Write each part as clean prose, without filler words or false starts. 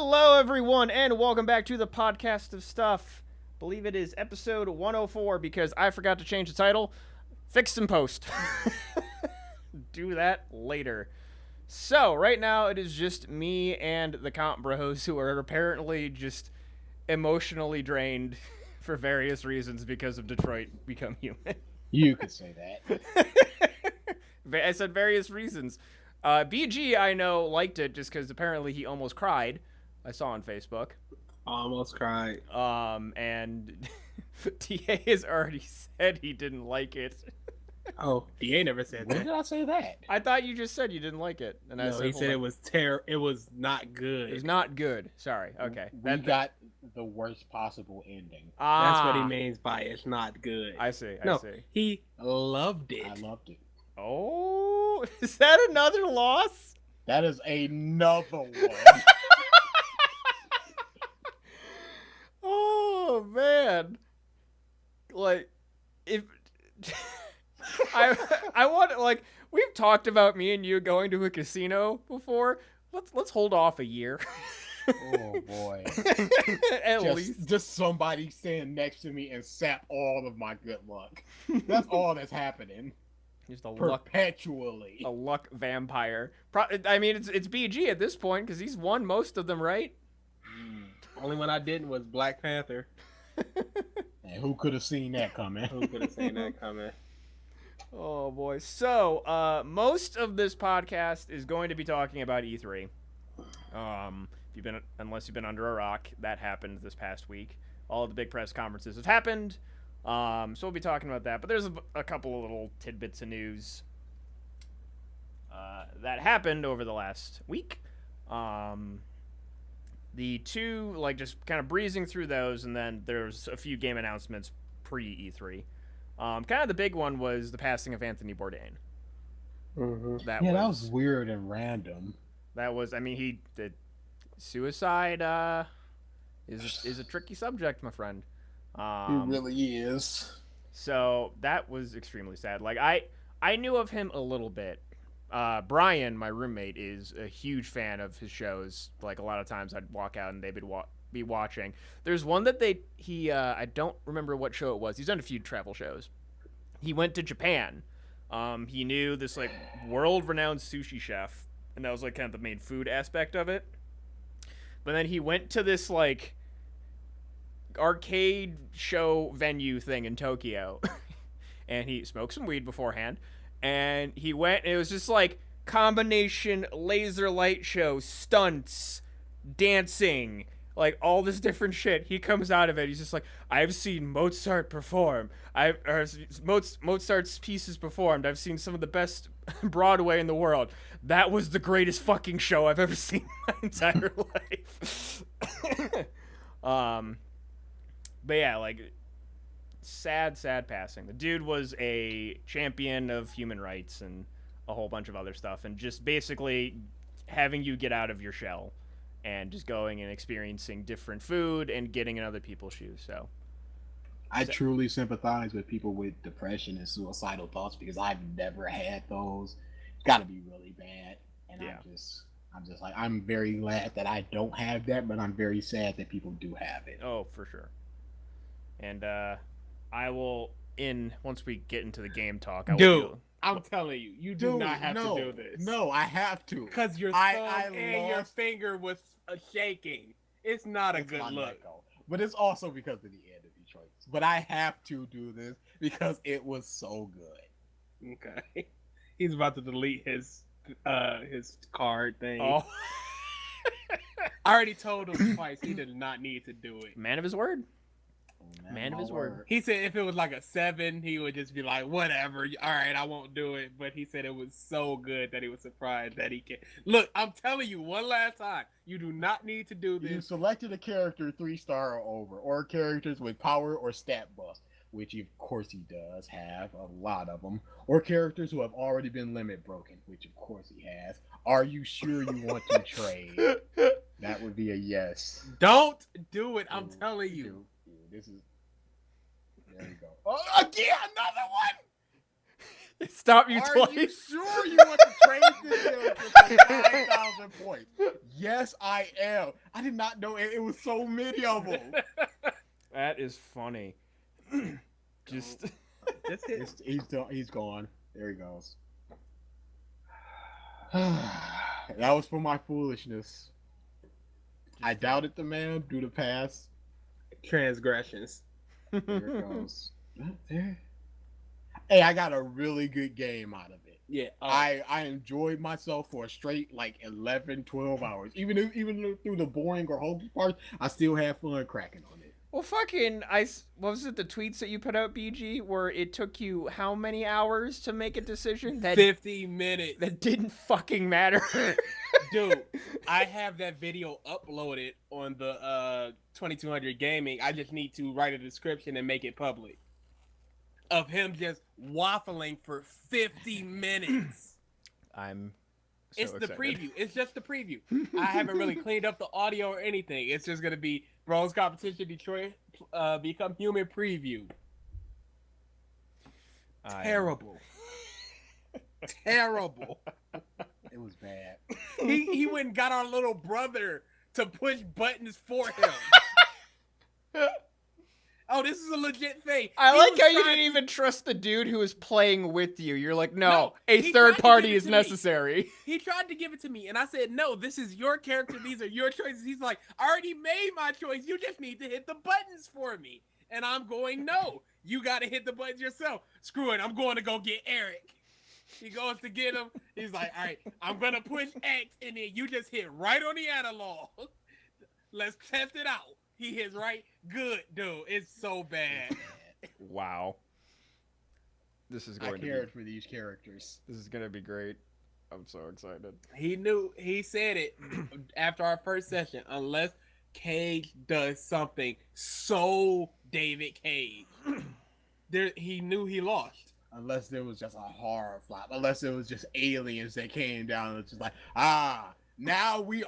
Hello, everyone, and welcome back to the podcast of stuff. Believe it is episode 104 because I forgot to change the title. Fixed in post. Do that later. So, right now, it is just me and the Comp Bros who are apparently just emotionally drained for various reasons because of Detroit Become Human. You could say that. I said various reasons. BG, I know, liked it just because apparently he almost cried. I saw on Facebook. Almost cried. And TA has already said he didn't like it. Oh, DA never said When that. did I say that? I thought you just said you didn't like it. And I No, said, he said it was It was not good. It was not good. Sorry. Okay. We got the worst possible ending. That's what he means by it's not good. I see. No, I see. he loved it. I loved it. Oh, is that another loss? That is another one. Oh man. Like if I want, like, we've talked about me and you going to a casino before. Let's hold off a year. Oh boy. At least. Just somebody standing next to me and sap all of my good luck. That's all that's happening. Just a Perpetually. luck vampire. I mean, it's BG at this point because he's won most of them, right? Only one I didn't was Black Panther. And who could have seen that coming? Who could have seen that coming? Oh boy. So, most of this podcast is going to be talking about E3. Unless you've been under a rock, that happened this past week. All of the big press conferences have happened. So we'll be talking about that. But there's a couple of little tidbits of news that happened over the last week. The two, like, just kind of breezing through those, and then there's a few game announcements pre-E3. Kind of the big one was the passing of Anthony Bourdain. Mm-hmm. That was weird and random. That was, I mean, suicide is a tricky subject, my friend. It really is. So that was extremely sad. Like, I knew of him a little bit. Brian, my roommate, is a huge fan of his shows. Like, a lot of times I'd walk out and they would be watching. There's one that I don't remember what show it was. He's done a few travel shows. He went to Japan. He knew this, like, world-renowned sushi chef, and that was, like, kind of the main food aspect of it. But then he went to this, like, arcade show venue thing in Tokyo, and he smoked some weed beforehand, and he went, and it was just, like, combination laser light show, stunts, dancing, like, all this different shit. He comes out of it, he's just like, I've seen Mozart perform. Mozart's pieces performed. I've seen some of the best Broadway in the world. That was the greatest fucking show I've ever seen in my entire life. But yeah, like, sad passing. The dude was a champion of human rights and a whole bunch of other stuff, and just basically having you get out of your shell and just going and experiencing different food and getting in other people's shoes. So I truly sympathize with people with depression and suicidal thoughts because I've never had those. It's got to be really bad, and yeah. I'm just like, I'm very glad that I don't have that, but I'm very sad that people do have it. Oh, for sure. And I will, once we get into the game talk, I'm telling you, you do not have to do this. No, I have to. Because your thumb and your finger was shaking. It's not a good look. But it's also because of the end of Detroit. But I have to do this because it was so good. Okay. He's about to delete his card thing. Oh. I already told him twice he did not need to do it. Man of his word. Man of his word. He said if it was like a 7, he would just be like, whatever, all right, I won't do it. But he said it was so good that he was surprised that he can. Look, I'm telling you one last time, you do not need to do this. You selected a character 3-star or over, or characters with power or stat buffs, which of course he does have a lot of them, or characters who have already been limit broken, which of course he has. Are you sure you want to trade? That would be a yes. Don't do it, I'm telling you. This is. There you go. Oh, again, another one. Stop you Are twice. you sure you want to trade this character for 9,000 points? Yes, I am. I did not know it was so medieval. That is funny. Just He's gone. There he goes. That was for my foolishness. I doubted the man due to past Transgressions. There it goes. There. Hey, I got a really good game out of it. Yeah. I enjoyed myself for a straight like 11, 12 hours. Even through the boring or hokey parts, I still had fun cracking on it. well, fucking what was it? The tweets that you put out, BG, where it took you how many hours to make a decision? That 50 minutes. that didn't fucking matter. Dude, I have that video uploaded on the 2200 Gaming. I just need to write a description and make it public. Of him just waffling for 50 minutes. I'm so It's the excited. preview. It's just the preview. I haven't really cleaned up the audio or anything. It's just going to be Bros Competition Detroit Become Human preview. Terrible. Terrible. It was bad. He went and got our little brother to push buttons for him. Oh, this is a legit thing. I He like was how you trying didn't even trust the dude who was playing with you. You're like, no, No, a he third tried to party give it is to me. necessary. He tried to give it to me, and I said, no, this is your character. These are your choices. He's like, I already made my choice. You just need to hit the buttons for me. And I'm going, no, you got to hit the buttons yourself. Screw it. I'm going to go get Eric. He goes to get him. He's like, all right, I'm going to push X, and then you just hit right on the analog. Let's test it out. He hits right. Good, dude. It's so bad. Wow. This is I going to cared for these characters. be, this is going to be great. I'm so excited. He said it after our first session, unless Cage does something so David Cage. He knew he lost. Unless there was just a horror flop. Unless it was just aliens that came down and it's just like, now we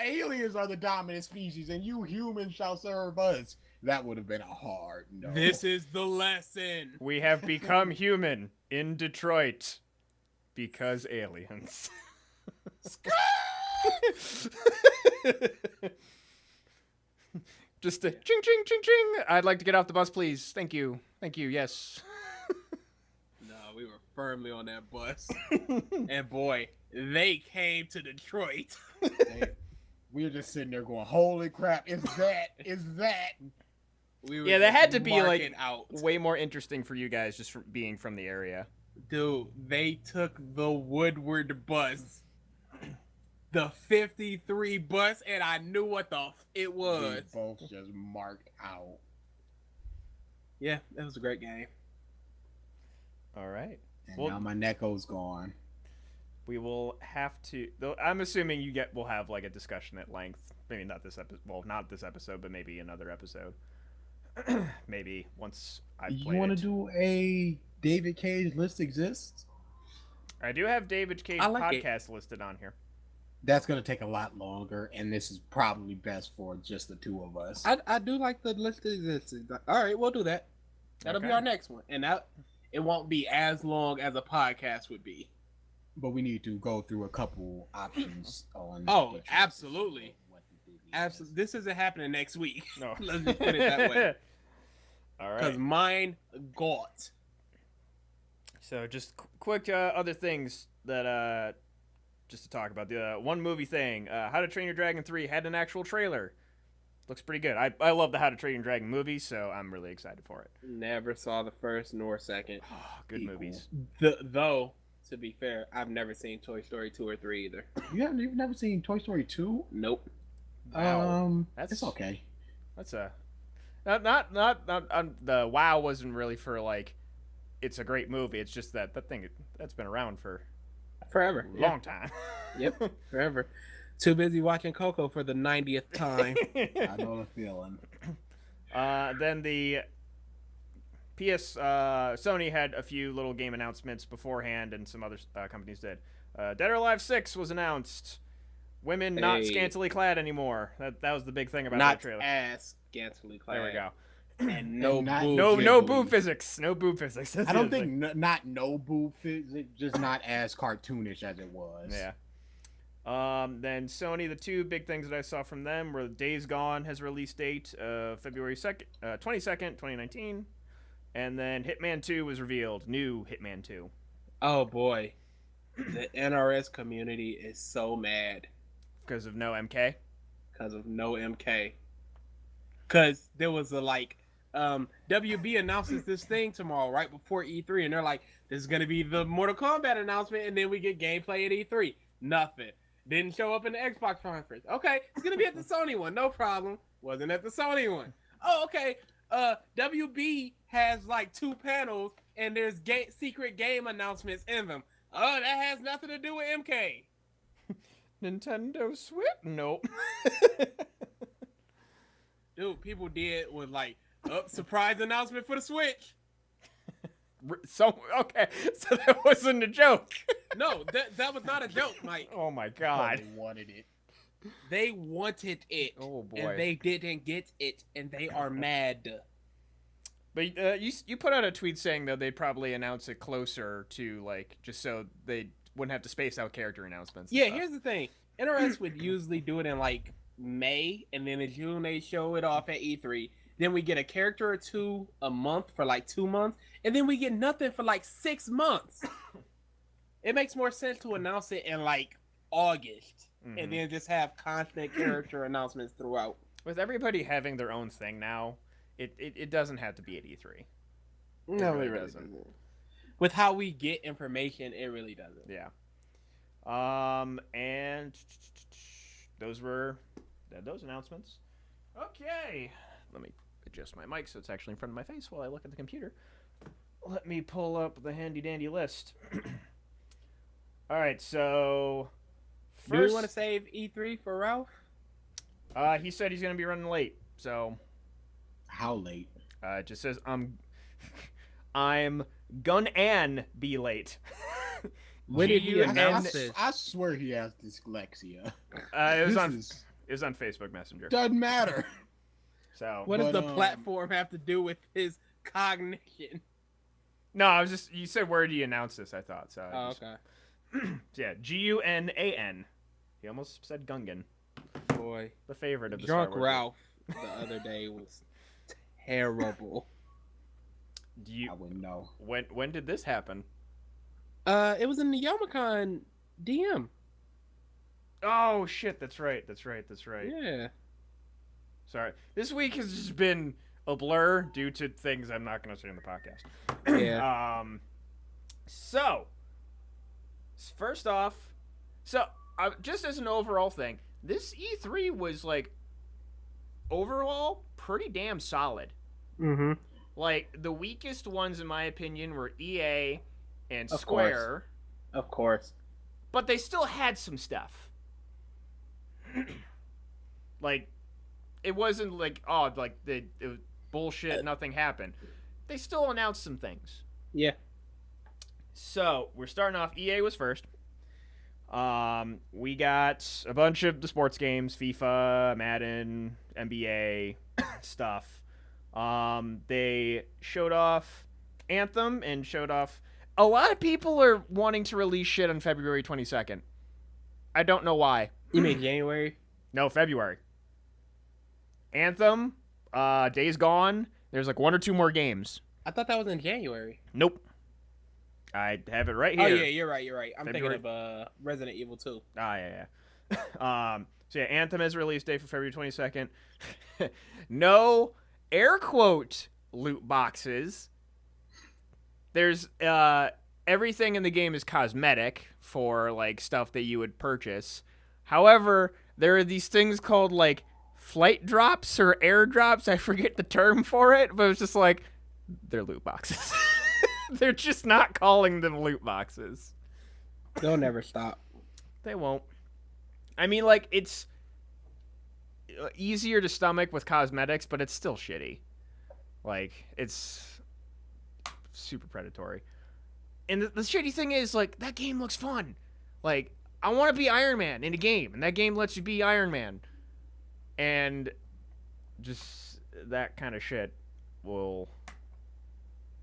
aliens are the dominant species and you humans shall serve us. That would have been a hard no. This is the lesson. We have become human in Detroit because aliens. Just a ching ching ching ching. I'd like to get off the bus, please. Thank you. Thank you. Yes. No, we were firmly on that bus. And boy, they came to Detroit. We were just sitting there going, holy crap, is that? We were Yeah, that just had to be like marking out. way more interesting for you guys just from being from the area. Dude, they took the Woodward bus. The 53 bus, and I knew what it was. We both just marked out. Yeah, that was a great game. All right. And Well- now my Neko's gone. We will have to. Though I'm assuming we'll have like a discussion at length. Maybe not this episode. Well, not this episode, but maybe another episode. Maybe once I play You want it. to do a David Cage list exists? I do have David Cage I like it. podcast listed on here. That's going to take a lot longer, and this is probably best for just the two of us. I do like the list of this. All right, we'll do that. That'll be Okay. our next one, and it won't be as long as a podcast would be. But we need to go through a couple options on. Oh, the choices absolutely. of what the David Absolutely, this isn't happening next week. No. Let's just put it that way. All Because right. mine got. So just quick other things that just to talk about. The one movie thing. How to Train Your Dragon 3 had an actual trailer. Looks pretty good. I love the How to Train Your Dragon movie, so I'm really excited for it. Never saw the first nor second. Good Equal. movies. Though, to be fair, I've never seen Toy Story 2 or 3 either. You've never seen Toy Story 2? Nope. Wow. It's okay. That's a not the wow wasn't really for like it's a great movie. It's just that thing that's been around for Forever. a long time. Yep. Forever. Too busy watching Coco for the 90th time. I know the feeling. Then the Sony had a few little game announcements beforehand, and some other companies did. Dead or Alive 6 was announced. Women not Hey. scantily clad anymore. That was the big thing about Not that trailer. as scantily clad. There we and no And not- bullshit. No Jiggly. boob physics. No boob physics. That's I the don't other think thing. not no boob physics, just not as cartoonish as it was. Yeah. Then Sony, the two big things that I saw from them were Days Gone has a release date February 22nd, 2019. And then Hitman 2 was revealed. New Hitman 2. Oh boy, the NRS community is so mad Because of no MK. because of no MK. Because there was a WB announces this thing tomorrow right before E3, and they're like, "This is gonna be the Mortal Kombat announcement," and then we get gameplay at E3. Nothing. Didn't show up in the Xbox conference. Okay, it's gonna be at the Sony one, no problem. Wasn't at the Sony one. Oh, okay. WB has like 2 panels, and there's secret game announcements in them. Oh, that has nothing to do with MK. Nintendo Switch? Nope. Dude, people did with like, surprise announcement for the Switch. So, okay. So that wasn't a joke. No, that was not a joke, Mike. Oh my But god. they wanted it. They wanted it, Oh boy. and they didn't get it, and they are mad. But you put out a tweet saying though they'd probably announce it closer to like just so they wouldn't have to space out character announcements. and Yeah, stuff. here's the thing. NRS would usually do it in like May, and then in June they show it off at E3. Then we get a character or two a month for like 2 months, and then we get nothing for like 6 months. It makes more sense to announce it in like August, Mhm. and then just have constant character announcements throughout. With everybody having their own thing now, it doesn't have to be at E3. No, really it really doesn't. doesn't. With how we get information, it really doesn't. Yeah. And those were those announcements. Okay. Let me adjust my mic so it's actually in front of my face while I look at the computer. Let me pull up the handy dandy list. All right, so Do we want to save E3 for Ralph? he said he's gonna be running late, so How late? it just says I'm gonna be late. When did you G-U-N- announce this? I swear he has dyslexia. It was This on is- it was on Facebook Messenger. Doesn't matter. So What does But, the platform have to do with his cognition? no, I was just you said where do you announce this? I thought so. I Oh, just- okay. Yeah, Gunan. He almost said Gungan, Boy, the favorite of the Drunk Star Wars. Ralph the other day was terrible. Do you I wouldn't know. when did this happen? It was in the Yomicon DM. Oh shit, that's right. Yeah. Sorry. This week has just been a blur due to things I'm not going to say in the podcast. Yeah. So first off, just as an overall thing, this E3 was like overall pretty damn solid. Mm-hmm. Like the weakest ones in my opinion were EA and Of Square, Of course. but they still had some stuff. Like it wasn't like it was bullshit, nothing happened. They still announced some things. Yeah. So we're starting off. EA was first. We got a bunch of the sports games, FIFA, Madden, NBA stuff. They showed off Anthem and showed off. A lot of people are wanting to release shit on February 22nd. I don't know why. You mean January? No, February. Anthem, Days Gone. There's like 1 or 2 more games. I thought that was in January. Nope. I have it right here. Oh yeah, you're right. I'm February- thinking of Resident Evil 2. Ah, yeah. So yeah, Anthem has a release date for February 22nd. No air quote loot boxes. There's everything in the game is cosmetic for like stuff that you would purchase. However, there are these things called like flight drops or airdrops. I forget the term for it, but it's just like they're loot boxes. They're just not calling them loot boxes. They'll never stop. They won't. I mean, like, it's easier to stomach with cosmetics, but it's still shitty. Like, it's super predatory. And the shitty thing is, like, that game looks fun. Like, I want to be Iron Man in a game, and that game lets you be Iron Man. And just that kind of shit will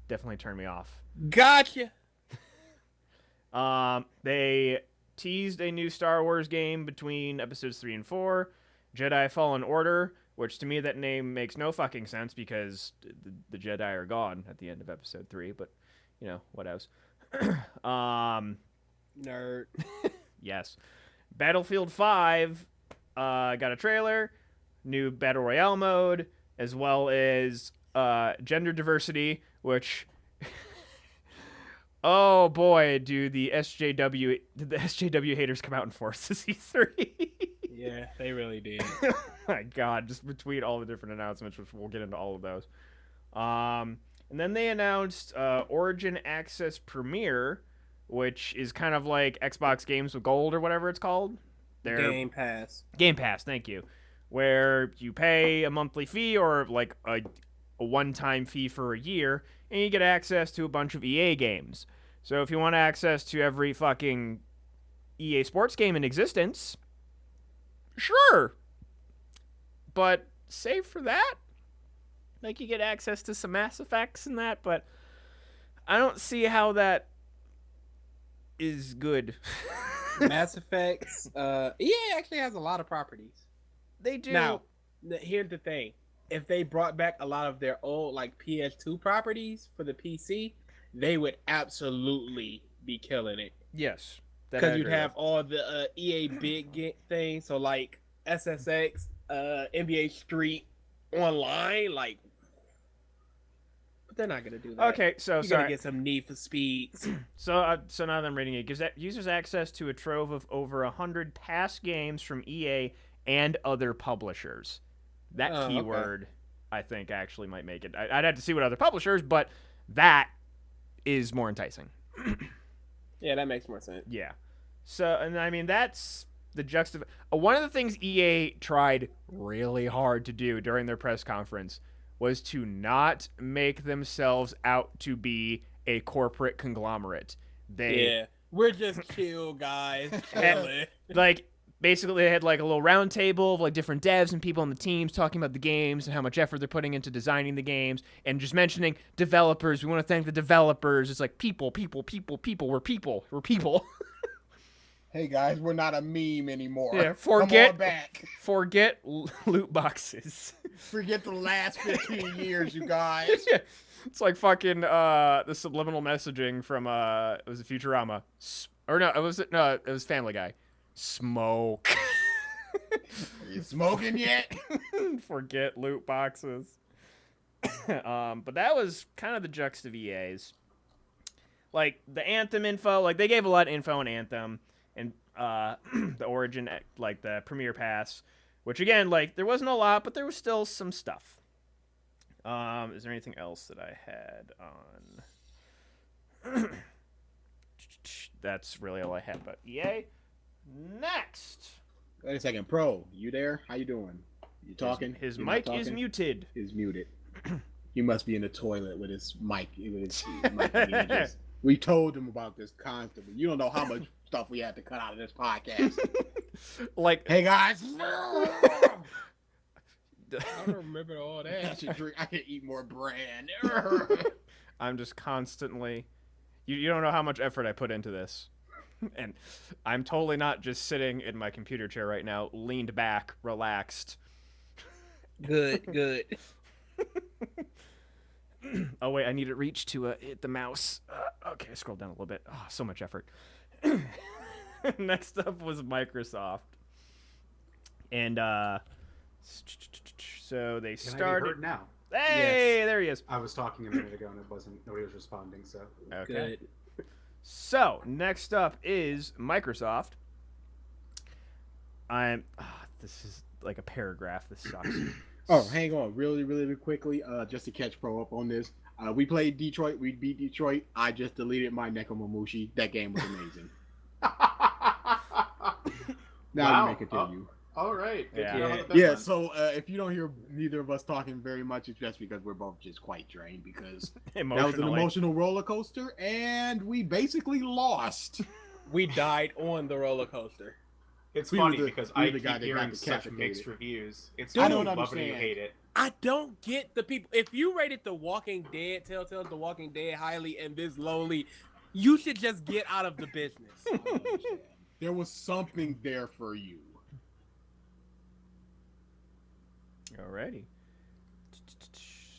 definitely turn me off. Gotcha. They teased a new Star Wars game between episodes 3 and 4, Jedi Fallen Order, which to me that name makes no fucking sense because the Jedi are gone at the end of episode 3, but you know, what else? Nerd. Yes. Battlefield 5 got a trailer, new Battle Royale mode, as well as gender diversity, which oh boy, do the SJW haters come out in force this E3. Yeah, they really did. My God, just between all the different announcements, which we'll get into all of those. And then they announced Origin Access Premier, which is kind of like Xbox Games with Gold or whatever it's called. Game Pass. Game Pass, thank you. Where you pay a monthly fee or like a one-time fee for a year, and you get access to a bunch of EA games. So if you want access to every fucking EA Sports game in existence, sure. But save for that, like you get access to some Mass Effects and that, but I don't see how that is good. Mass Effects. EA actually has a lot of properties. They do. Now, here's the thing. If they brought back a lot of their old like PS2 properties for the PC, they would absolutely be killing it. Yes. Because you'd have all the EA big things, so like SSX, NBA Street Online, like. But they're not gonna do that. Okay, so You're sorry. gonna get some Need for Speeds. So now that I'm reading it, gives users access to a trove of over 100 past games from EA and other publishers. That keyword, okay. I think, actually might make it. I'd have to see what other publishers, but that is more enticing. Yeah, that makes more sense. Yeah. So, and I mean, that's the one of the things EA tried really hard to do during their press conference was to not make themselves out to be a corporate conglomerate. We're just chill guys. Like, basically, they had like a little round table of like different devs and people on the teams talking about the games and how much effort they're putting into designing the games and just mentioning developers. We want to thank the developers. It's like people. We're people. We're people. Hey guys, we're not a meme anymore. Yeah, forget loot boxes. Forget the last 15 years, you guys. Yeah. It's like fucking the subliminal messaging from it was Futurama. It was Family Guy. Smoke. Are you smoking yet? Forget loot boxes. But that was kind of the gist of EA's. Like the Anthem info, like they gave a lot of info on Anthem and the Origin, like the Premier Pass, which again, like there wasn't a lot, but there was still some stuff. Is there anything else that I had on? That's really all I had about EA. Next. Wait a second, Pro. You there? How you doing? You talking? His mic is muted. Is muted. He must be in the toilet with his mic. Images. We told him about this constantly. You don't know how much stuff we had to cut out of this podcast. Like, hey guys. I don't remember all that. I can eat more bran. I'm just constantly. You don't know how much effort I put into this. And I'm totally not just sitting in my computer chair right now, leaned back, relaxed. Good. Oh, wait, I need to reach to hit the mouse. Okay, scroll down a little bit. Oh, so much effort. Next up was Microsoft. And, so they started. Can I be heard now? Hey, yes. There he is. I was talking a minute ago and nobody was responding, so. Okay. Good. So, next up is Microsoft. This is like a paragraph. This sucks. Oh, hang on. Really quickly, just to catch Pro up on this. We played Detroit. We beat Detroit. I just deleted my Nekomamushi. That game was amazing. Now you may continue. All right. Yeah. So if you don't hear neither of us talking very much, it's just because we're both just quite drained because that was an emotional roller coaster, and we basically lost. We died on the roller coaster. It's funny because I keep hearing such mixed reviews. It's I don't love it or you understand. hate it. I don't get the people. If you rated The Walking Dead, Telltale The Walking Dead highly and this lowly, you should just get out of the business. I understand. There was something there for you. Alrighty.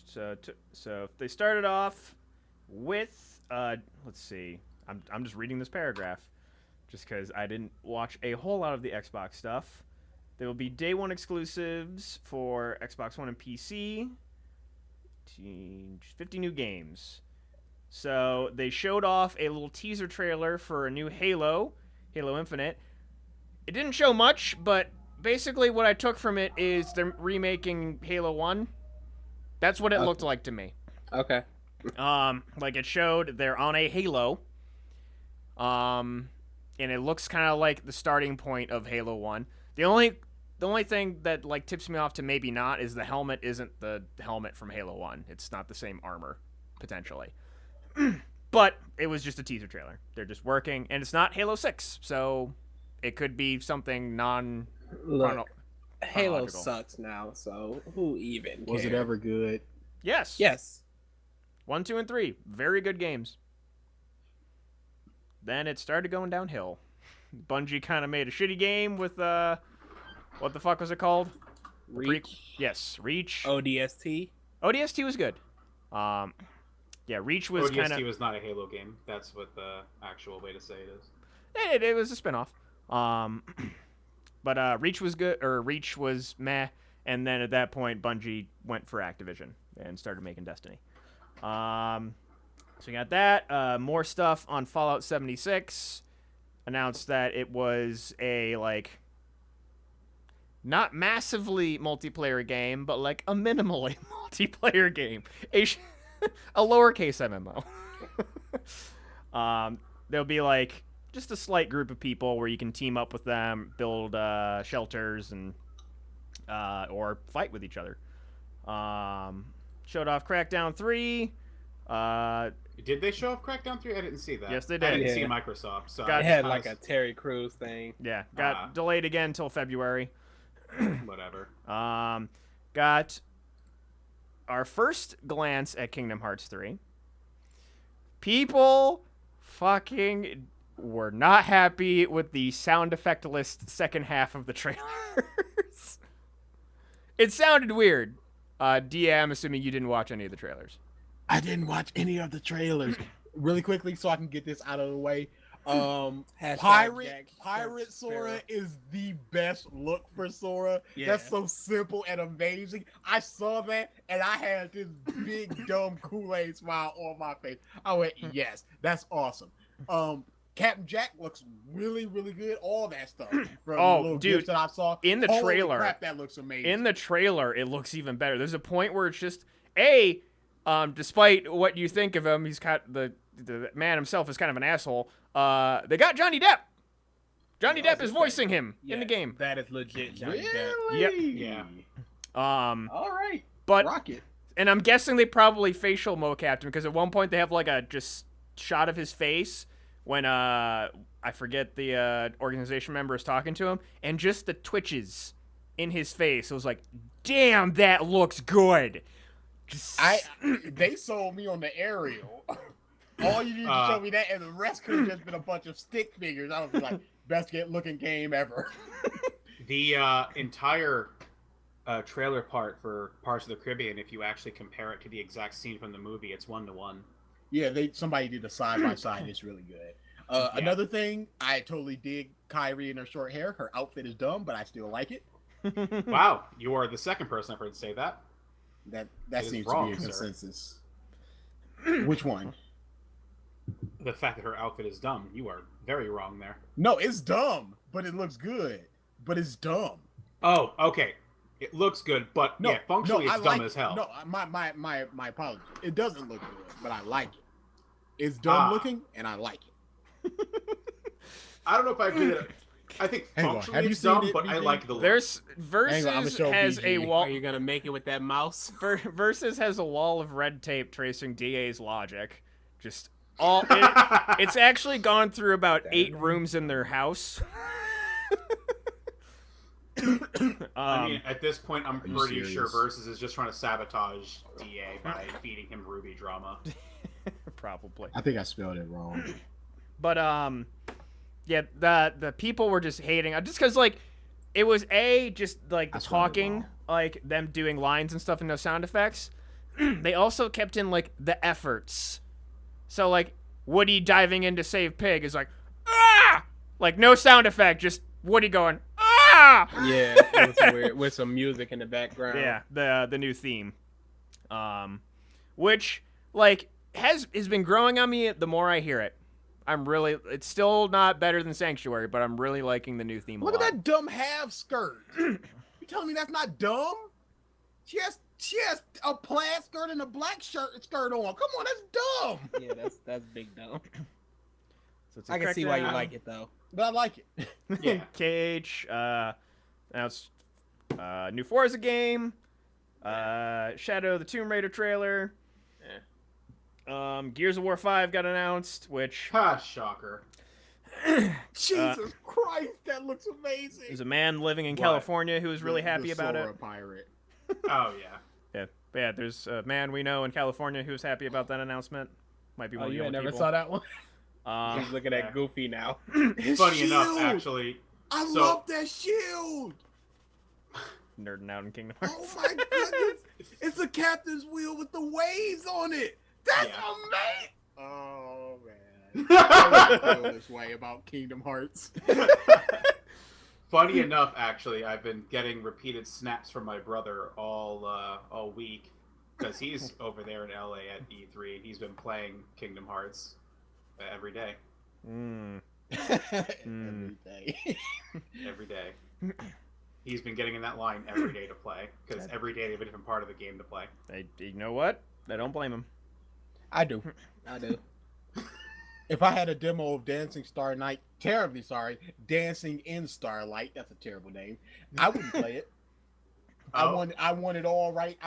So they started off with let's see. I'm just reading this paragraph just because I didn't watch a whole lot of the Xbox stuff. There will be day one exclusives for Xbox One and PC. 50 new games. So they showed off a little teaser trailer for a new Halo Infinite. It didn't show much, but basically what I took from it is they're remaking Halo 1. That's what it looked like to me. Okay. Like it showed they're on a Halo. And it looks kind of like the starting point of Halo 1. The only thing that like tips me off to maybe not is the helmet isn't the helmet from Halo 1. It's not the same armor, potentially. But it was just a teaser trailer. They're just working, and it's not Halo 6, so it could be something Look, Halo chronological. sucks now, so who even Was it cares? ever good? Yes. Yes. 1, 2, and 3. Very good games. Then it started going downhill. Bungie kind of made a shitty game with, what the fuck was it called? Reach. Yes, Reach. ODST. ODST was good. Yeah, Reach was kind ODST of... was not a Halo game. That's what the actual way to say it is. It was a spinoff. But Reach was good, or Reach was meh, and then at that point, Bungie went for Activision and started making Destiny. So we got that. More stuff on Fallout 76. Announced that it was a, like, not massively multiplayer game, but, like, a minimally multiplayer game. A lowercase MMO. There'll be, like, just a slight group of people where you can team up with them, build shelters, and or fight with each other. Showed off Crackdown 3. Did they show off Crackdown 3? I didn't see that. Yes, they I did. didn't see Yeah. Microsoft. So Got- It I had was like a Terry Crews thing. Yeah, got delayed again until February. whatever. Got our first glance at Kingdom Hearts 3. People fucking were not happy with the sound effect list second half of the trailers. It sounded weird. DA, I'm assuming you didn't watch any of the trailers. I didn't watch any of the trailers. Really quickly, so I can get this out of the way. Hashtag Pirate Jack Sora Sparrow. is the best look for Sora. Yeah. That's so simple and amazing. I saw that and I had this big dumb Kool-Aid smile on my face. I went, yes, that's awesome. Captain Jack looks really, really good. All that stuff. From Oh, the little dude, gifs that I saw in the Holy trailer- crap, that looks amazing. In the trailer, it looks even better. There's a point where it's just despite what you think of him, he's got the man himself is kind of an asshole. They got Johnny Depp. Johnny Depp is voicing him in the Yes, game. That is legit, Johnny Depp. Really? Yeah. All right. But Rocket. and I'm guessing they probably facial mocapped him because at one point they have like a just shot of his face when I forget the organization member is talking to him, and just the twitches in his face. It was like, damn, that looks good. They sold me on the aerial. All you need to show me that, and the rest could have just been a bunch of stick figures. I was like, best looking game ever. The entire trailer part for Parts of the Caribbean, if you actually compare it to the exact scene from the movie, it's 1-to-1. Yeah, somebody did a side by side. It's really good. Another thing, I totally dig Kyrie and her short hair. Her outfit is dumb, but I still like it. Wow, you are the second person I've heard say that. That It is seems wrong, to be a sir. consensus. Which one? The fact that her outfit is dumb, you are very wrong there. No, it's dumb, but it looks good. But it's dumb. Oh, okay. It looks good, but No, yeah, functionally no, it's I dumb like, as hell. No, my apologies. It doesn't look good, but I like it. It's dumb looking, and I like it. I don't know if I agree that. I think Hang on, functionally have you it's seen dumb, it, but I BG? like the look. There's Hang on, I'ma Versus show has a BG. wall. Are you gonna make it with that mouse? Versus has a wall of red tape tracing DA's logic. Just all. It's actually gone through about 8 rooms in their house. I mean, at this point, I'm you pretty sure serious? Versus is just trying to sabotage DA by feeding him Ruby drama. probably. I think I spelled it wrong. But yeah, the people were just hating just because like it was just like the I spelled it talking, wrong. like them doing lines and stuff and no sound effects. They also kept in like the efforts. So like Woody diving in to save Pig is like ah, like no sound effect, just Woody going ah. Yeah, it was weird with some music in the background. Yeah, the new theme, which like has been growing on me the more I hear it. It's still not better than Sanctuary, but I'm really liking the new theme. Look a at lot. that dumb half skirt. You telling me that's not dumb? She has a plaid skirt and a black skirt on. Come on, that's dumb. Yeah, that's big dumb. So it's I can see why you Crackdown. like it though. But I like it. Yeah. Cage. Now it's new Forza game. Shadow of the Tomb Raider trailer. Gears of War 5 got announced, which Ha, shocker. Jesus Christ, that looks amazing. is a man living in What? California who is really The happy about it. Sora pirate. Oh, yeah. Yeah, but yeah. There's a man we know in California who's happy about that announcement. Might be one Oh, of the you only never people. saw that one? Um, He's looking yeah. at Goofy now. His Funny enough, shield! actually. I so- love that shield. nerding out in Kingdom Hearts. Oh my goodness. It's a captain's wheel with the waves on it. That's Yeah. amazing. Oh man. I don't feel this way about Kingdom Hearts. Funny enough, actually, I've been getting repeated snaps from my brother all week because he's over there in LA at E3. He's been playing Kingdom Hearts every day. Every day. Every day. He's been getting in that line every day to play because every day they have a different part of the game to play. You know what? I don't blame him. I do. If I had a demo of Dancing Starlight, terribly sorry, Dancing in Starlight, that's a terrible name, I wouldn't play it. Oh. I want it all right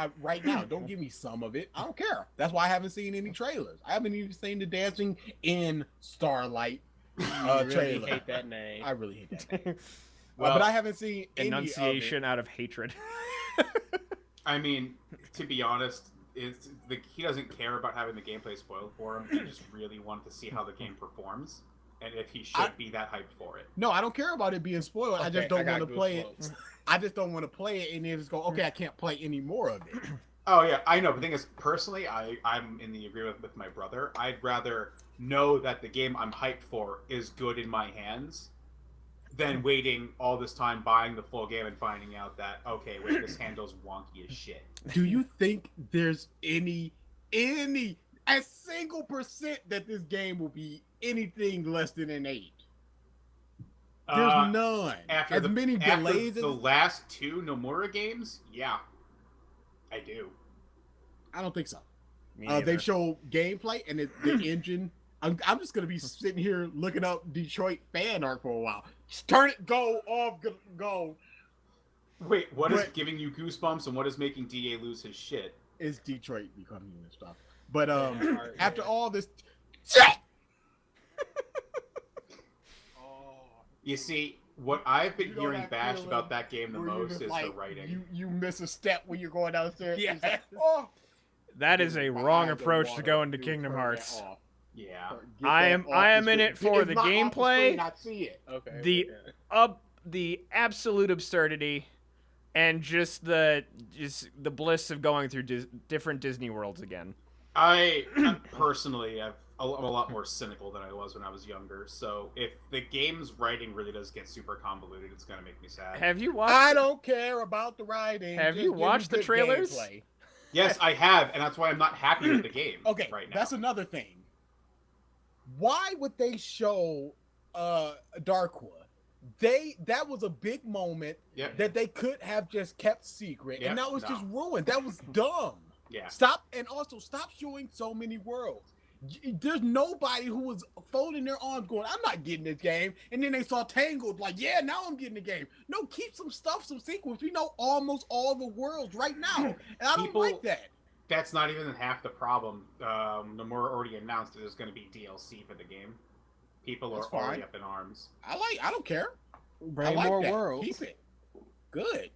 now. Don't give me some of it. I don't care. That's why I haven't seen any trailers. I haven't even seen the Dancing in Starlight I really trailer. hate that name. I really hate that name. Well, But I haven't seen any Enunciation out of hatred. I mean, to be honest, he doesn't care about having the gameplay spoiled for him. He just really wanted to see how the game performs and if he should be that hyped for it. No, I don't care about it being spoiled. I just Okay, don't got want to play it. goosebumps. I just don't want to play it and then just go, okay, I can't play any more of it. Oh yeah, I know. But the thing is, personally, I'm in the agreement with my brother. I'd rather know that the game I'm hyped for is good in my hands than waiting all this time buying the full game and finding out that okay, wait, this handle's wonky as shit. Do you think there's a single percent that this game will be anything less than an 8? There's none. After As the, many after delays the as last 2 Nomura games, yeah, I do. I don't think so. Me neither. They've shown gameplay and the engine. I'm just gonna be sitting here looking up Detroit fan art for a while. Just turn it, go off, go. Wait, what is But- giving you goosebumps and what is making DA lose his shit? It's Detroit becoming and stuff. But Yeah, after yeah. all this shit. You see, what I've been You know hearing that bashed feeling about that game the where you most just is like, the writing. You miss a step when you're going downstairs. Yeah. It's like, oh. that is a My wrong eyes are approach to watering. go into Dude, Kingdom turn that Hearts. off. Yeah. Get I that am- off I am the in screen. it for It's the not off gameplay. screen, I see it. Okay. The absolute absurdity and just the bliss of going through different Disney worlds again. I personally I'm a lot more cynical than I was when I was younger. So if the game's writing really does get super convoluted, it's gonna make me sad. Have you watched? I don't care about the writing. Have Just you give me watched the good trailers? gameplay. Yes, I have, and that's why I'm not happy with the game Okay, right now. that's another thing. Why would they show Darkwa? That was a big moment Yep. that they could have just kept secret, Yep, and that was no. just ruined. That was dumb. Yeah. Stop showing so many worlds. There's nobody who was folding their arms going, I'm not getting this game. And then they saw Tangled, like, yeah, now I'm getting the game. No, keep some sequels. We know almost all the worlds right now. And I don't People- like that. That's not even half the problem. Nomura already announced that there's going to be DLC for the game. People That's are already fine. up in arms. I don't care. I Bring like more that. worlds. Keep it. good.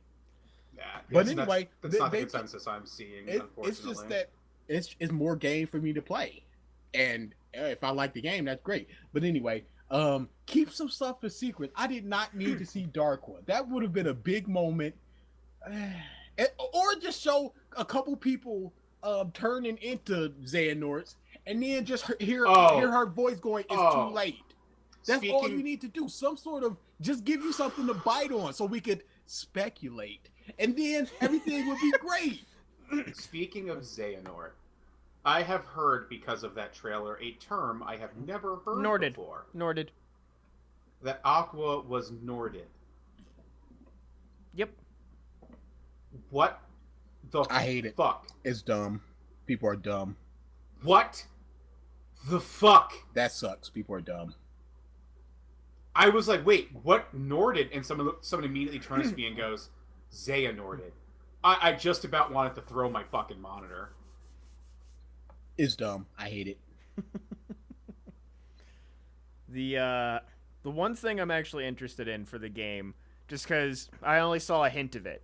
Yeah, But yes, anyway, that's not the they- consensus I'm seeing. Unfortunately, it's just that it's more game for me to play, and if I like the game, that's great. But anyway, keep some stuff a secret. I did not need to see Dark One. That would have been a big moment, or just show a couple people turning into Xehanorts, and then just hear her voice going, "It's too late." That's all you need to do. Some sort of just give you something to bite on, so we could speculate, and then everything would be great. Speaking of Xehanort, I have heard because of that trailer a term I have never heard Norded. before. Norded. That Aqua was Norded. Yep. What the I hate it. fuck? It's dumb. People are dumb. What the fuck? That sucks. People are dumb. I was like, wait, what Norded? And someone immediately turns to me and goes, Xehanorted. I just about wanted to throw my fucking monitor. It's dumb. I hate it. The one thing I'm actually interested in for the game, just because I only saw a hint of it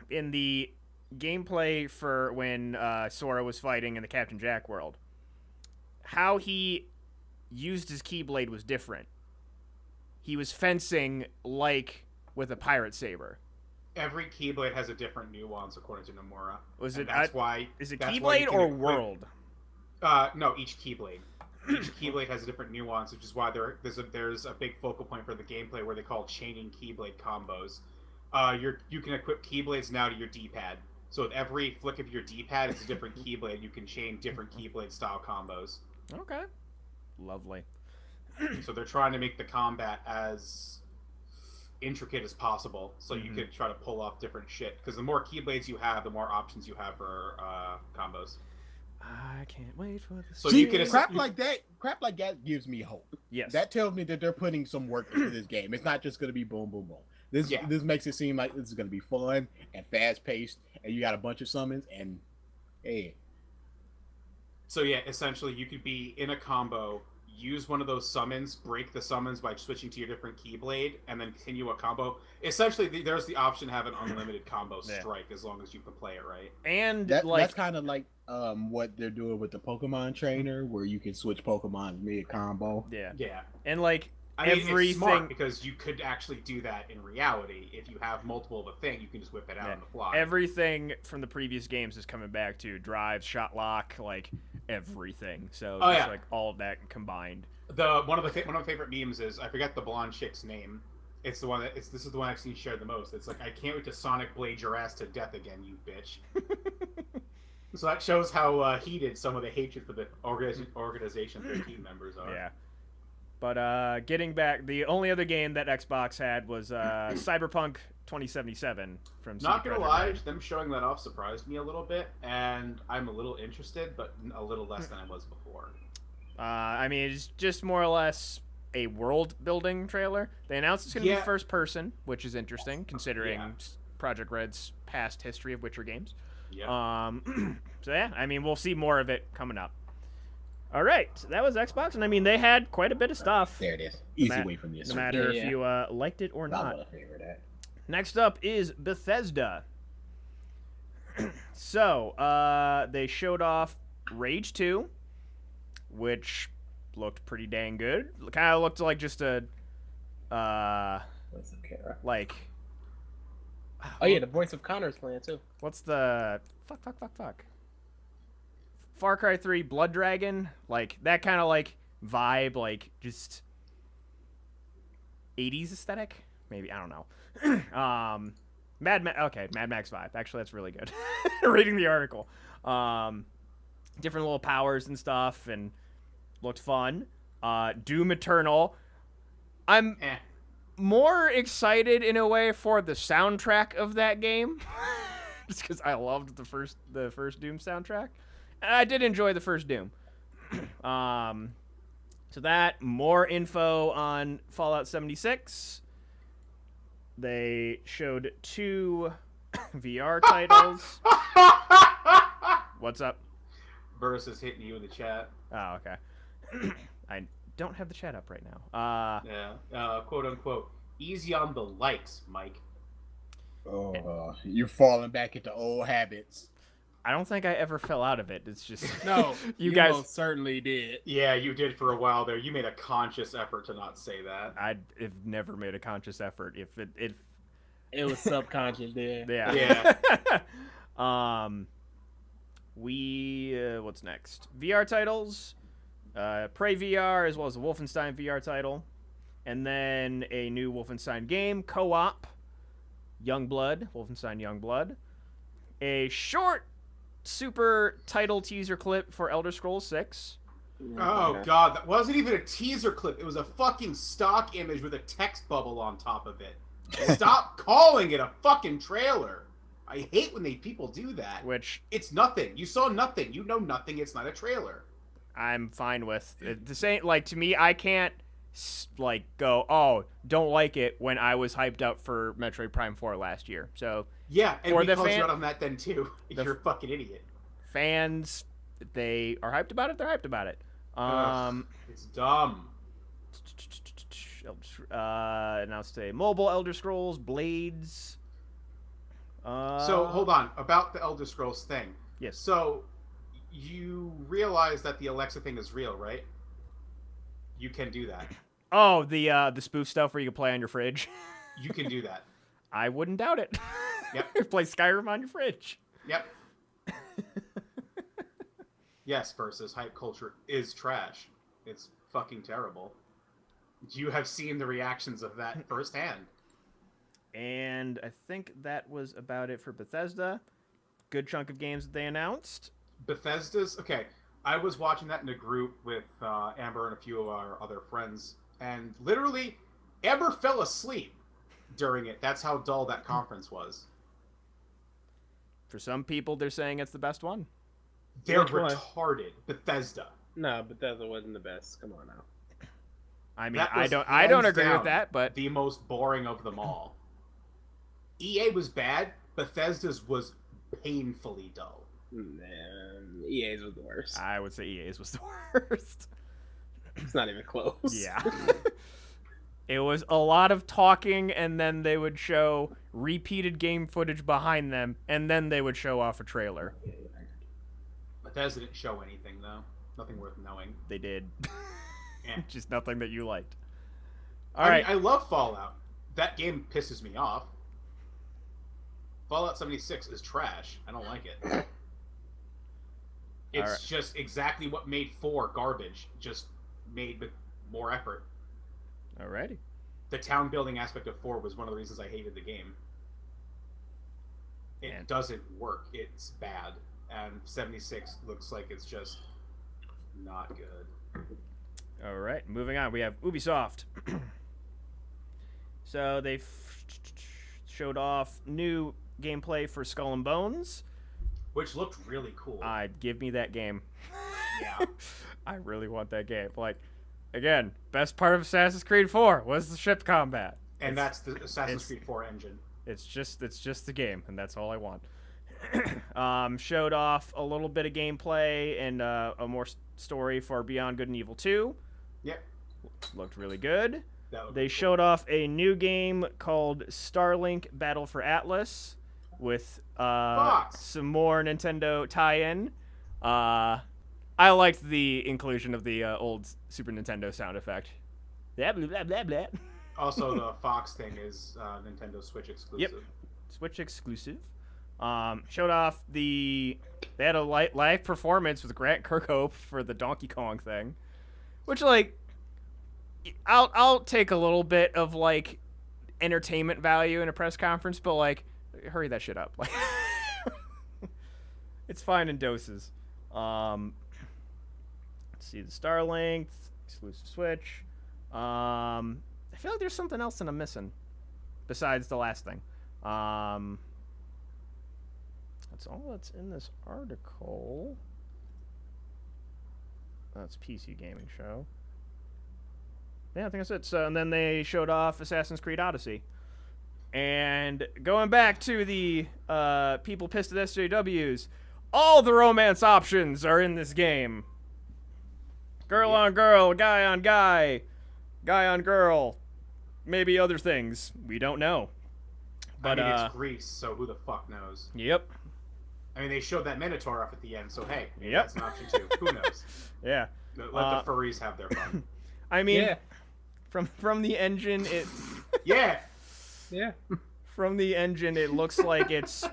in the gameplay for when Sora was fighting in the Captain Jack world, how he used his Keyblade was different. He was fencing like with a pirate saber. Every Keyblade has a different nuance according to Nomura. Was it? That's why. Is it that's why you Keyblade can or equip- World? No, each Keyblade. Each Keyblade has a different nuance, which is why there's a big focal point for the gameplay where they call chaining Keyblade combos. You can equip Keyblades now to your D-pad. So with every flick of your D-pad, it's a different Keyblade. You can chain different Keyblade style combos. Okay. Lovely. So they're trying to make the combat as intricate as possible, so you could try to pull off different shit. Because the more Keyblades you have, the more options you have for combos. I can't wait for the. So See, you can crap like that gives me hope. Yes. That tells me that they're putting some work into this game. It's not just going to be boom, boom, boom. This makes it seem like this is going to be fun and fast paced, and you got a bunch of summons. And hey, So yeah, essentially you could be in a combo, use one of those summons, break the summons by switching to your different Keyblade, and then continue a combo. Essentially, there's the option to have an unlimited combo strike as long as you can play it right. And that's kind of like what they're doing with the Pokemon Trainer, where you can switch Pokemon mid combo. yeah. Yeah. And like I mean, everything. it's smart because you could actually do that in reality. If you have multiple of a thing, you can just whip it out on the fly. Everything from the previous games is coming back to drive, shot lock, like everything. So Oh, just yeah. like all of that combined. One of my favorite memes is, I forget the blonde chick's name. It's the one this is the one I've seen shared the most. It's like, I can't wait to Sonic Blade your ass to death again, you bitch. So that shows how heated some of the hatred for the organization their team members are. Yeah. But getting back, the only other game that Xbox had was Cyberpunk 2077 from Not CD gonna Projekt lie, Red. them showing that off surprised me a little bit, and I'm a little interested, but a little less than I was before. I mean, it's just more or less a world-building trailer. They announced it's going to be first person, which is interesting, considering Project Red's past history of Witcher games. Yeah. So yeah, I mean, we'll see more of it coming up. All right, so that was Xbox, and I mean, they had quite a bit of stuff. There it is. Easy way from this. No matter if you liked it or not. That. Next up is Bethesda. So, they showed off Rage 2, which looked pretty dang good. Kind of looked like just a, like... Oh yeah, the voice of Connor's playing too. What's the... Fuck. Far Cry 3 Blood Dragon? Like, that kind of, like, vibe, like, just... 80s aesthetic? Maybe, I don't know. Mad Max vibe. Actually, that's really good. Reading the article. Different little powers and stuff, and looked fun. Doom Eternal. I'm more excited in a way for the soundtrack of that game, just because I loved the first Doom soundtrack, and I did enjoy the first Doom. So that, more info on Fallout 76. They showed 2 VR titles. What's up? Versus hitting you in the chat. Oh, okay. I don't have the chat up right now. Quote unquote, easy on the likes, Mike. Oh, you're falling back into old habits. I don't think I ever fell out of it. It's just No, you guys. most certainly did. Yeah, you did for a while there. You made a conscious effort to not say that. I've never made a conscious effort. If It was subconscious there. yeah. What's next? VR titles. Prey VR as well as a Wolfenstein VR title, and then a new Wolfenstein game co-op. Youngblood, Wolfenstein Youngblood. A short super title teaser clip for Elder Scrolls 6. Oh god, that wasn't even a teaser clip. It was a fucking stock image with a text bubble on top of it. Stop calling it a fucking trailer. I hate when people do that. Which It's nothing. You saw nothing. You know nothing. It's not a trailer. I'm fine with. The same, like, to me, I can't like go, oh, don't like it when I was hyped up for Metroid Prime 4 last year. So Yeah, and Or we the called fan- you out on that then too. You're a fucking idiot. fans, they are hyped about it. They're hyped about it. It's dumb. Announced a mobile Elder Scrolls Blades. So hold on about the Elder Scrolls thing. Yes. So you realize that the Alexa thing is real, right? You can do that. Oh, the spoof stuff where you can play on your fridge. You can do that. I wouldn't doubt it. Yep. Play Skyrim on your fridge. Yep. Yes, versus hype culture is trash. It's fucking terrible. You have seen the reactions of that firsthand. And I think that was about it for Bethesda. Good chunk of games that they announced. Bethesda's okay. I was watching that in a group with Amber and a few of our other friends, and literally, Amber fell asleep during it. That's how dull that conference was. For some people, they're saying it's the best one. They're Which one? retarded. Bethesda. No, Bethesda wasn't the best. Come on now. I mean, That I was don't hands agree down with that, but the most boring of them all. EA was bad. Bethesda's was painfully dull. Man, EA's was the worst. I would say EA's was the worst. It's not even close. Yeah. It was a lot of talking, and then they would show repeated game footage behind them, and then they would show off a trailer. Bethesda didn't show anything though. Nothing worth knowing. They did. Eh. Just nothing that you liked. I Alright. mean, I love Fallout. That game pisses me off. Fallout 76 is trash. I don't like it. It's Alright. just exactly what made 4 garbage, just made with more effort. Alrighty. The town building aspect of 4 was one of the reasons I hated the game. It Man. doesn't work. It's bad. And 76 looks like it's just not good. Alright, moving on. We have Ubisoft. So they showed off new gameplay for Skull and Bones. Which looked really cool. Give me that game. Yeah. I really want that game. Like, again, best part of Assassin's Creed 4 was the ship combat. And It's- that's the Assassin's it's- Creed 4 engine. It's just the game, and that's all I want. Showed off a little bit of gameplay and a more story for Beyond Good and Evil 2. Yep. Looked really good. That would They be cool. showed off a new game called Starlink Battle for Atlas with Fox. some more Nintendo tie-in. I liked the inclusion of the old Super Nintendo sound effect. Blah, blah, blah, blah, blah. Also, the Fox thing is Nintendo Switch exclusive. Switch exclusive. Showed off they had a live performance with Grant Kirkhope for the Donkey Kong thing, which, like, I'll take a little bit of, like, entertainment value in a press conference, but, like, hurry that shit up. Like, it's fine in doses. Let's see, the Starlink exclusive Switch. I feel like there's something else that I'm missing besides the last thing. That's all that's in this article. That's PC Gaming Show. Yeah, I think that's it. So, and then they showed off Assassin's Creed Odyssey. And going back to the people pissed at SJWs, all the romance options are in this game. Girl on girl, guy on guy, guy on girl, maybe other things. We don't know. But it's Greece, so who the fuck knows? Yep. I mean, they showed that Minotaur up at the end, so hey, maybe Yep. that's an option too. Who knows? Yeah. Let the furries have their fun. I mean, Yeah. from the engine, Yeah. Yeah. from the engine, it looks like it's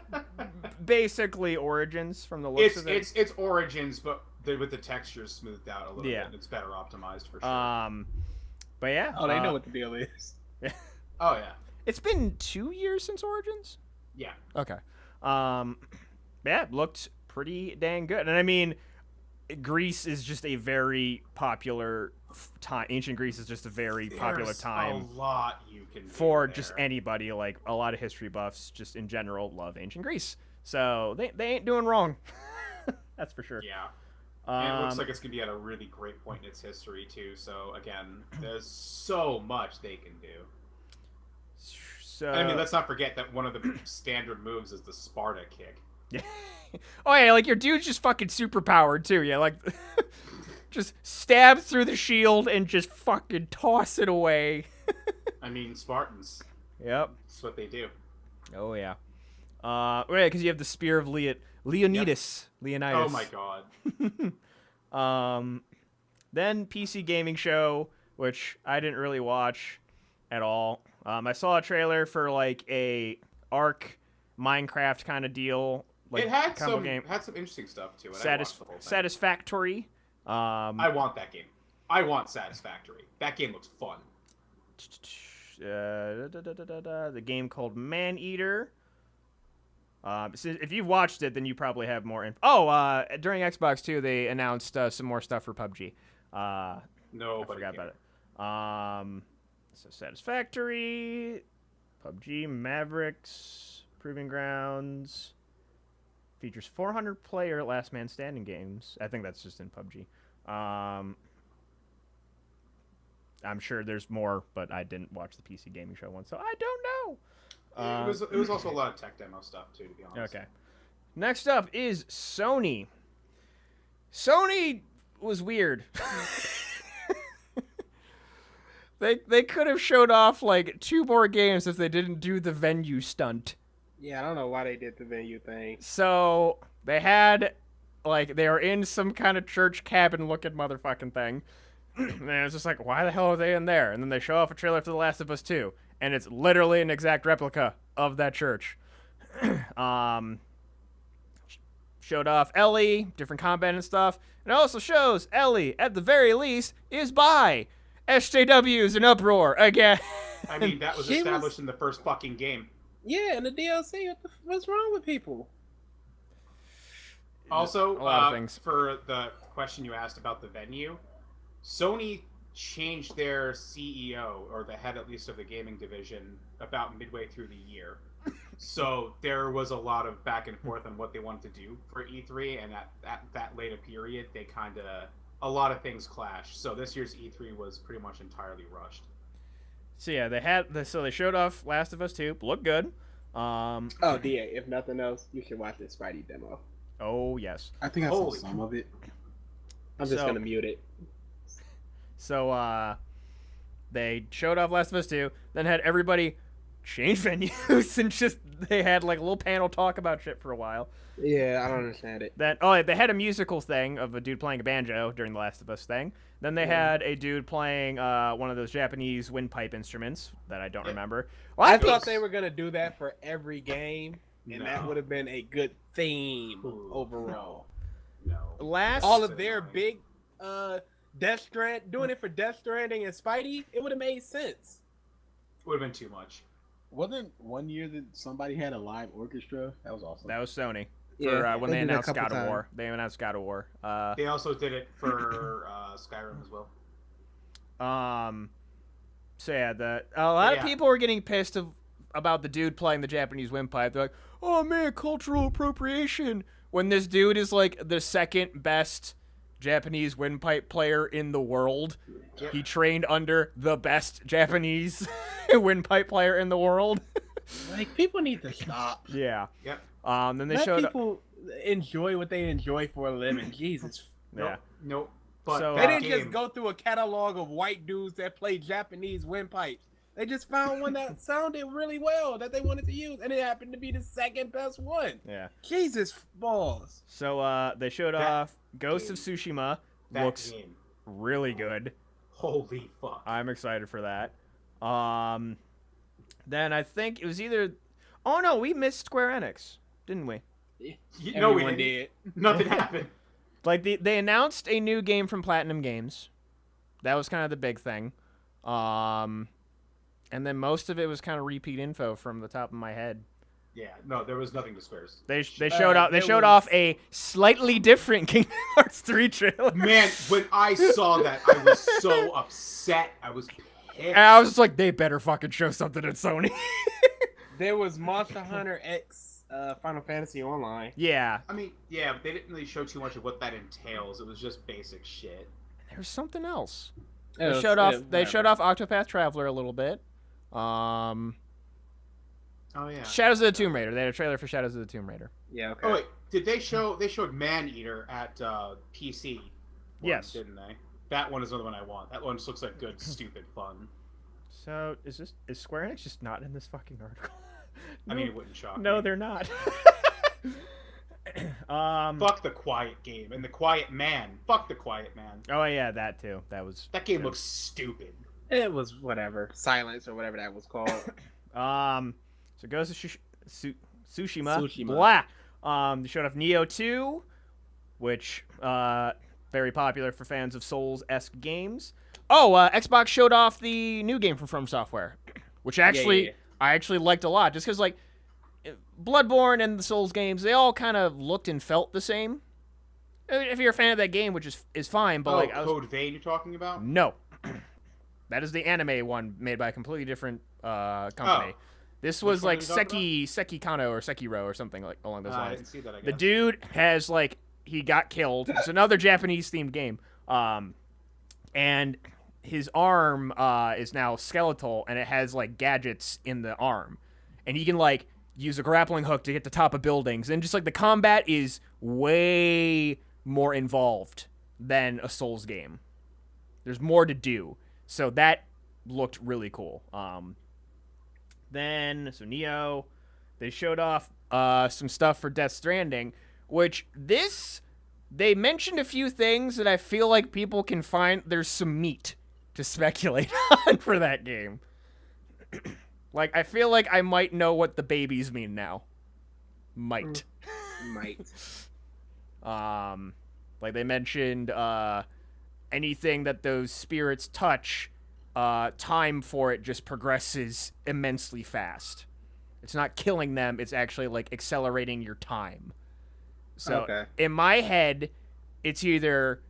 basically Origins from the looks of it. It's Origins, but with the textures smoothed out a little Yeah. bit. It's better optimized for sure. But yeah. Oh, they know what the deal is. Oh yeah. It's been 2 years since Origins. Yeah. Okay. Yeah, it looked pretty dang good. And I mean, Greece is just a very popular time. Ancient Greece is just a very popular There's time a lot you can do for there. just anybody. Like, a lot of history buffs, just in general, love Ancient Greece. So they ain't doing wrong. That's for sure. Yeah. And it looks like it's going to be at a really great point in its history, too. So, again, there's so much they can do. So, I mean, let's not forget that one of the standard moves is the Sparta kick. yeah. Oh, yeah, like, your dude's just fucking super powered, too. Yeah, like, just stab through the shield and just fucking toss it away. I mean, Spartans. Yep. That's what they do. Oh, yeah. Yeah, because you have the Spear of Leonidas. Leonidas. Oh, my God. Then PC Gaming Show, which I didn't really watch at all. I saw a trailer for like a Ark Minecraft kind of deal. Like It had combo some game. interesting stuff to it. I watched the whole thing. Satisfactory. I want that game. I want Satisfactory. That game looks fun. The game called Maneater. So if you've watched it, then you probably have more info. Oh, during Xbox 2, they announced some more stuff for PUBG. I Nobody forgot cared. about it. So Satisfactory, PUBG, Mavericks, Proving Grounds. Features 400-player Last Man Standing games. I think that's just in PUBG. I'm sure there's more, but I didn't watch the PC Gaming Show one, so I don't know. It was also a lot of tech demo stuff too, to be honest. Okay. Next up is Sony. Sony was weird. They could have showed off like 2 more games if they didn't do the venue stunt. Yeah, I don't know why they did the venue thing. So they had like they were in some kind of church cabin looking motherfucking thing. And it was just like, why the hell are they in there? And then they show off a trailer for The Last of Us 2. And it's literally an exact replica of that church. Showed off Ellie, different combat and stuff. And it also shows Ellie, at the very least, is bi. SJW's in uproar again. I mean, that was She was- established in the first fucking game. Yeah, and the DLC. What's wrong with people? Also, A lot of things. for the question you asked about the venue, Sony changed their CEO, or the head at least of the gaming division, about midway through the year. So there was a lot of back and forth on what they wanted to do for E3, and at that later period, they kind of a lot of things clashed. So this year's E3 was pretty much entirely rushed. So yeah, they showed off Last of Us 2. Looked good. Oh, DA, if nothing else, you should watch this Spidey demo. Oh yes. I think I saw Holy some of it. I'm just So- gonna mute it. So they showed off Last of Us 2, then had everybody change venues and just they had like a little panel talk about shit for a while. Yeah, I don't understand it. Then they had a musical thing of a dude playing a banjo during the Last of Us thing. Then they had a dude playing one of those Japanese windpipe instruments that I don't remember. Well, I thought they were gonna do that for every game, and No. that would have been a good theme Ooh, overall. No. last All of their big doing it for Death Stranding and Spidey, it would have made sense. Would have been too much. Wasn't one year that somebody had a live orchestra? That was awesome. that was Sony for Yeah, when they did that a announced couple God of times. War. They announced God of War. They also did it for Skyrim as well. So yeah, a lot of Yeah. people were getting pissed about the dude playing the Japanese windpipe. They're like, "Oh man, cultural appropriation!" When this dude is like the second best Japanese windpipe player in the world. Yep. He trained under the best Japanese windpipe player in the world. Like, people need to stop. Yeah. Yep. Then they Let showed. people enjoy what they enjoy for a living. Jesus. Yeah. Nope. But So, They that didn't game, just go through a catalog of white dudes that play Japanese windpipes. They just found one that sounded really well that they wanted to use, and it happened to be the second best one. Yeah. Jesus balls. So they showed That off Ghost of game. Tsushima. That Looks game. really good. Holy fuck. I'm excited for that. Then I think it was either. Oh no, we missed Square Enix, didn't we? No, we Everyone didn't. did. Nothing happened. Like they announced a new game from Platinum Games. That was kind of the big thing. And then most of it was kind of repeat info from the top of my head. Yeah, no, there was nothing to Squares. They showed off. They there showed was- off a slightly different Kingdom Hearts 3 trailer. Man, when I saw that, I was so upset. I was pissed. And I was just like, they better fucking show something at Sony. There was Monster Hunter X Final Fantasy Online. Yeah, I mean, yeah, but they didn't really show too much of what that entails. It was just basic shit. there was something else. It was- They showed off. it- They showed whatever. off Octopath Traveler a little bit. Oh yeah. Shadows of the Tomb Raider. They had a trailer for Shadows of the Tomb Raider. Yeah, okay. Oh wait, did they show? They showed Maneater at PC. one, Yes. didn't they? That one is another one I want. That one just looks like good, stupid fun. So is Square Enix just not in this fucking article? I mean, it wouldn't shock no, me. they're not. Fuck the Quiet Game and the Quiet Man. Fuck the Quiet Man. Oh yeah, that too. That was. That game looks stupid. It was whatever. Silence or whatever that was called. So Ghost of Tsushima. Tsushima. Blah. They showed off Neo 2, which very popular for fans of Souls-esque games. Oh, Xbox showed off the new game from From Software, which actually yeah. I actually liked a lot, just because like Bloodborne and the Souls games, they all kind of looked and felt the same. I mean, if you're a fan of that game, which is fine, but like I was, Code Vein you're talking about? no, that is the anime one made by a completely different company. Oh. This was one like are you talking Seki Kano or Sekiro or something like along those I lines. didn't see that. I guess. The dude has like he got killed. It's another Japanese themed game. And his arm is now skeletal and it has like gadgets in the arm. And he can like use a grappling hook to get to top of buildings, and just like the combat is way more involved than a Souls game. There's more to do. So that looked really cool. Then Neo, they showed off some stuff for Death Stranding, which they mentioned a few things that I feel like people can find there's some meat to speculate on for that game. Like, I feel like I might know what the babies mean now. Might. Might. Like they mentioned anything that those spirits touch, time for it just progresses immensely fast. It's not killing them, it's actually like accelerating your time. So Okay. in my head, it's either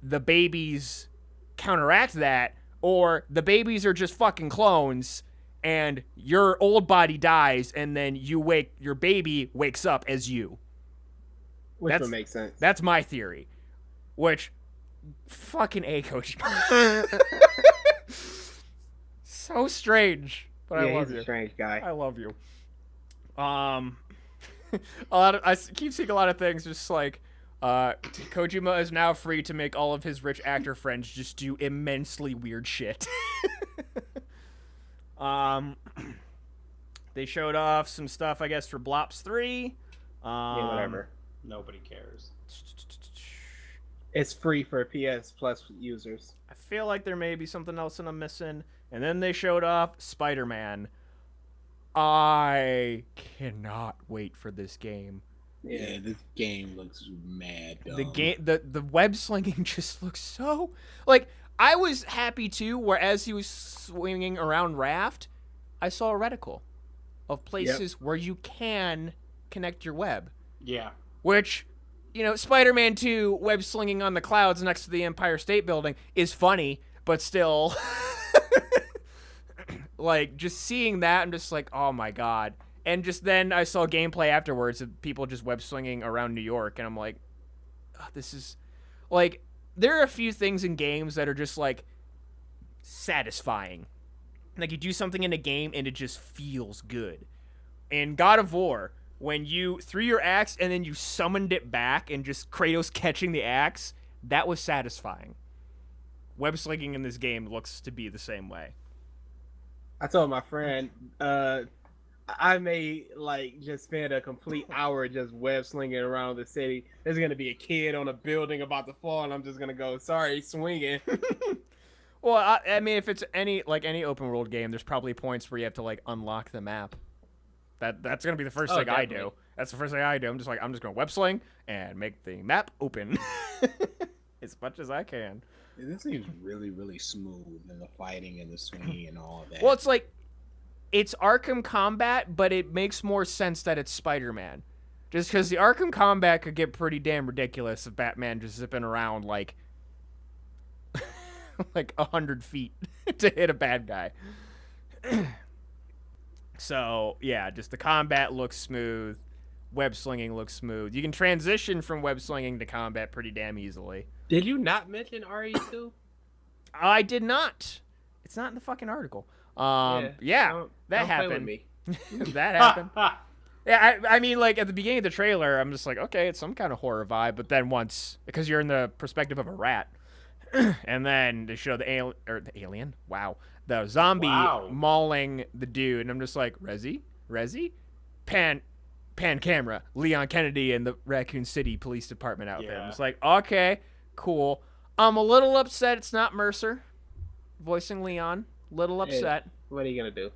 the babies counteract that, or the babies are just fucking clones and your old body dies and then your baby wakes up as you. Which That's- would make sense. That's my theory. Which, fucking A, Kojima. So strange, but I yeah, love he's you. a strange guy. I love you. I keep seeing a lot of things just like, Kojima is now free to make all of his rich actor friends just do immensely weird shit. They showed off some stuff, I guess, for Blops 3. Yeah, whatever. Nobody cares. It's free for PS Plus users. I feel like there may be something else that I'm missing. And then they showed off Spider-Man. I cannot wait for this game. Yeah, this game looks mad dumb. The web slinging just looks so like I was happy too. Where as he was swinging around Raft, I saw a reticle of places where you can connect your web. Yeah. Which, you know, Spider-Man 2 web slinging on the clouds next to the Empire State Building is funny, but still, like just seeing that, I'm just like, oh my god. And just then I saw gameplay afterwards of people just web swinging around New York, and I'm like, oh, this is like, there are a few things in games that are just like satisfying. Like you do something in a game and it just feels good. In God of War, when you threw your axe and then you summoned it back and just Kratos catching the axe, that was satisfying. Web slinging in this game looks to be the same way. I told my friend, I may like just spend a complete hour just web slinging around the city. There's gonna be a kid on a building about to fall, and I'm just gonna go, sorry, swinging. Well, I mean, if it's any open world game, there's probably points where you have to like unlock the map. That's gonna be the first thing I do. definitely. That's the first thing I do. I'm just gonna web sling and make the map open as much as I can. This seems really, really smooth in the fighting and the swinging and all that. Well, it's like it's Arkham Combat, but it makes more sense that it's Spider-Man. Just because the Arkham Combat could get pretty damn ridiculous if Batman just zipping around like 100 feet to hit a bad guy. So, yeah, just the combat looks smooth. Web slinging looks smooth. You can transition from web slinging to combat pretty damn easily. Did you not mention RE2? I did not. It's not in the fucking article. Yeah, Don't that play with happened. me. That happened. Yeah, I mean, like, at the beginning of the trailer, I'm just like, okay, it's some kind of horror vibe. But then once, because you're in the perspective of a rat, and then they show the alien, wow, the zombie mauling the dude, and I'm just like, Resi? Pan camera, Leon Kennedy and the Raccoon City Police Department outfit. Yeah. I'm just like, okay, cool. I'm a little upset it's not Mercer voicing Leon. Little upset. What are you gonna do?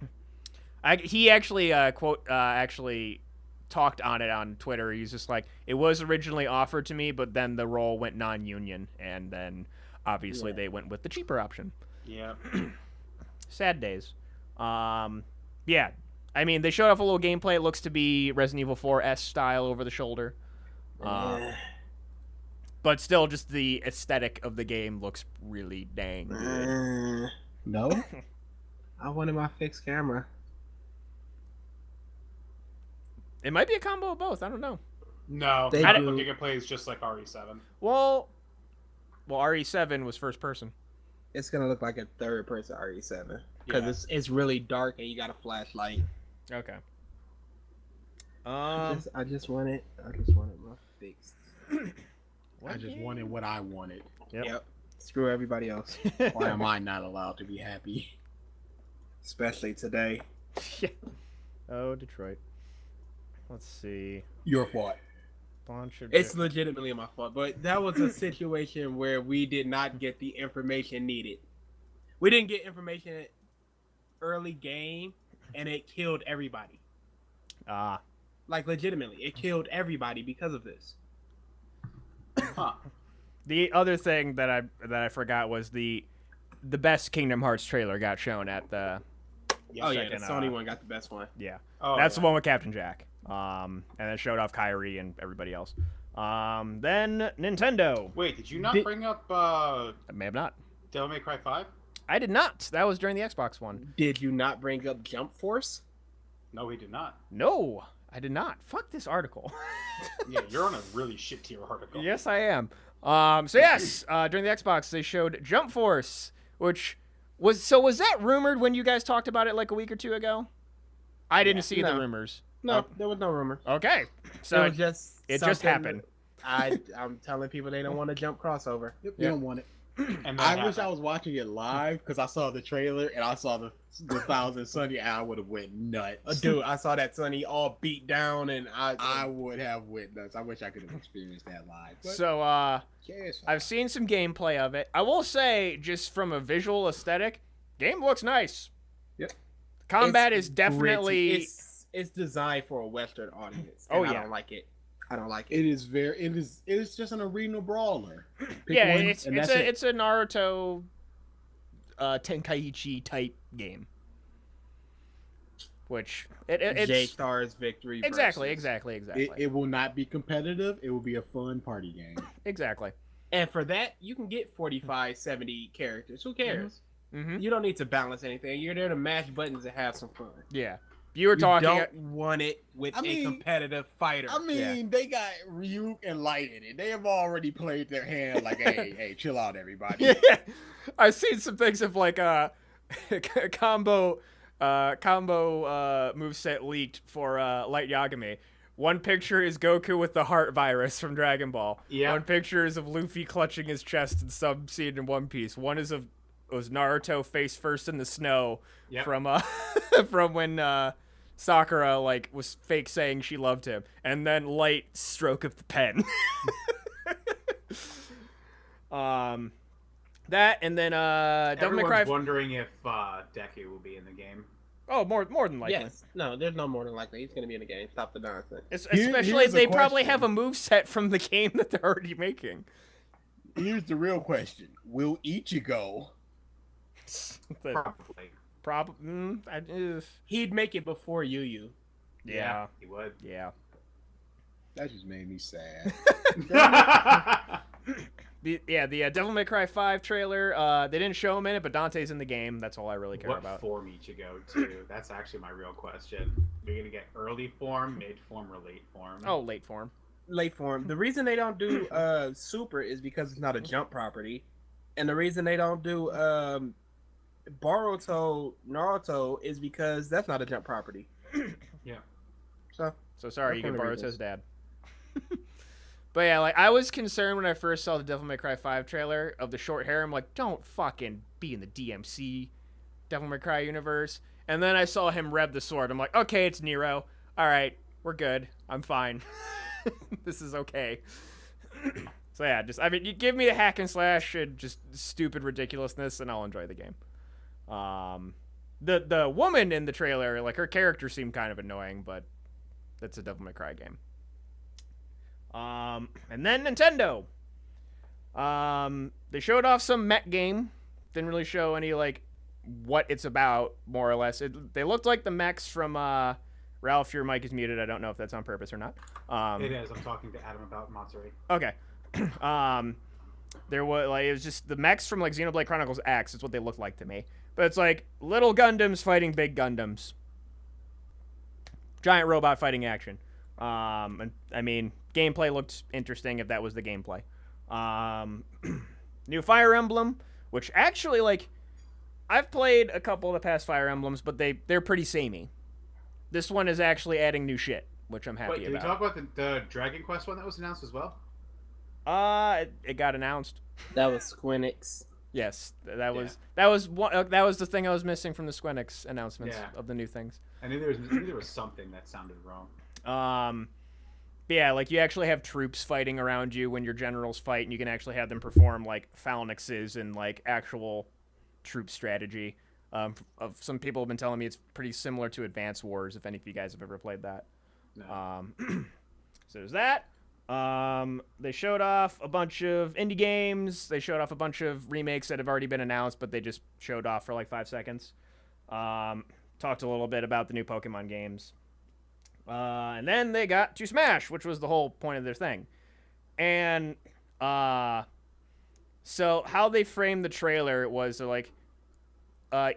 He actually actually talked on it on Twitter. He's just like, it was originally offered to me, but then the role went non-union, and then obviously they went with the cheaper option. Yeah. Sad days. Yeah. I mean, they showed off a little gameplay. It looks to be Resident Evil 4S style over the shoulder. But still, just the aesthetic of the game looks really dang good. No? I wanted my fixed camera. It might be a combo of both. I don't know. No, They I do- think it plays just like RE7. Well, RE7 was first person. It's gonna look like a third person RE7 because Yeah. it's really dark and you got a flashlight. Okay. I just wanted my fixed. I just wanted what I wanted. Yep. Screw everybody else, Why am I not allowed to be happy? especially today. Yeah. Oh, Detroit. Let's see. Your fault. Bunch of It's legitimately my fault, but that was a situation where we did not get the information needed. We didn't get information early game, and it killed everybody. Like legitimately, it killed everybody because of this. Huh. The other thing that I forgot was the best Kingdom Hearts trailer got shown at the Oh yeah, the second, Sony one got the best one. yeah. Oh, That's yeah. the one with Captain Jack. And it showed off Kyrie and everybody else. Then Nintendo. Wait, did you not Did- bring up I may have not. Devil May Cry 5? I did not. That was during the Xbox one. Did you not bring up Jump Force? No, he did not. No, I did not. Fuck this article. Yeah, you're on a really shit tier article. Yes, I am. So yes, during the Xbox they showed Jump Force, which was that rumored when you guys talked about it like a week or two ago? I didn't see the No. rumors. No, Oh. there was no rumor. Okay, So so it was just it just something happened. I'm telling people they don't want to jump crossover. Yep, Yeah. you don't want it. And I that wish I happened. was watching it live because I saw the trailer and I saw the Thousand Sunny and I would have went nuts. Dude, I saw that Sonny all beat down, and I would have went nuts. I wish I could have experienced that live. But So yes, I've seen some gameplay of it. I will say, just from a visual aesthetic, game looks nice. Yep. Combat It's is definitely gritty. It's designed for a Western audience. Oh, and yeah. I don't like it. I don't like it. it is just an arena brawler. Pick yeah. one, It's and it's that's a it. it's a Naruto, Tenkaichi type game. Which it's J-Star's victory. exactly. It will not be competitive. It will be a fun party game. Exactly. And for that, you can get 45, 70 characters. Who cares? Mm-hmm. You don't need to balance anything. You're there to mash buttons and have some fun. Yeah. You were You talking. don't want it with I mean- a competitive fighter. I mean, they got Ryuk and Light in it. They have already played their hand like, hey, chill out, everybody. Yeah, I've seen some things of like combo moveset leaked for Light Yagami. One picture is Goku with the heart virus from Dragon Ball. Yeah. One picture is of Luffy clutching his chest in some scene in One Piece. One is of was Naruto face first in the snow Yep. from from when Sakura like was fake saying she loved him, and then light stroke of the pen. That and then Devil May Everyone's Cry. wondering if Deku will be in the game. Oh, more than likely. Yes. No, there's no more than likely. He's gonna be in the game. Stop the nonsense. Especially here's a they probably question. have a move set from the game that they're already making. Here's the real question: will Ichigo? Probably. He'd make it before Yu. Yeah. He would. Yeah. That just made me sad. The Devil May Cry 5 trailer, they didn't show him in it, but Dante's in the game. That's all I really care What about. form Ichigo to? That's actually my real question. You're gonna get early form, mid form, or late form? Oh, late form. Late form. The reason they don't do Super is because it's not a jump property, and the reason they don't do Boruto Naruto is because that's not a jump property. Yeah. So So sorry, you That's get one of the Boruto's dad. But yeah, like I was concerned when I first saw the Devil May Cry 5 trailer of the short hair. I'm like, don't fucking be in the DMC Devil May Cry universe. And then I saw him rev the sword. I'm like, okay, it's Nero. All right, we're good. I'm fine. This is okay. So yeah, you give me a hack and slash and just stupid ridiculousness, and I'll enjoy the game. The woman in the trailer, like her character seemed kind of annoying, but that's a Devil May Cry game. And then Nintendo. They showed off some mech game. Didn't really show any like what it's about, more or less. They looked like the mechs from Ralph, your mic is muted. I don't know if that's on purpose or not. It is. I'm talking to Adam about Matsuri. Okay. There was like it was just the mechs from like Xenoblade Chronicles X. It's what they look like to me. But it's like little Gundams fighting big Gundams. Giant robot fighting action. And I mean, gameplay looked interesting if that was the gameplay. New Fire Emblem, which actually like I've played a couple of the past Fire Emblems, but they're pretty samey. This one is actually adding new shit, which I'm happy Wait, did we about. talk about the Dragon Quest one that was announced as well? It got announced. that was Squinix. Yes, that was the thing I was missing from the Squenix announcements Yeah. of the new things. I knew there was something that sounded wrong. But yeah, like you actually have troops fighting around you when your generals fight, and you can actually have them perform like phalanxes and like actual troop strategy. Of some people have been telling me it's pretty similar to Advance Wars. If any of you guys have ever played that. No. So there's that. They showed off a bunch of indie games. They showed off a bunch of remakes that have already been announced, but they just showed off for like 5 seconds. Talked a little bit about the new Pokemon games. And then they got to Smash, which was the whole point of their thing. And so how they framed the trailer was like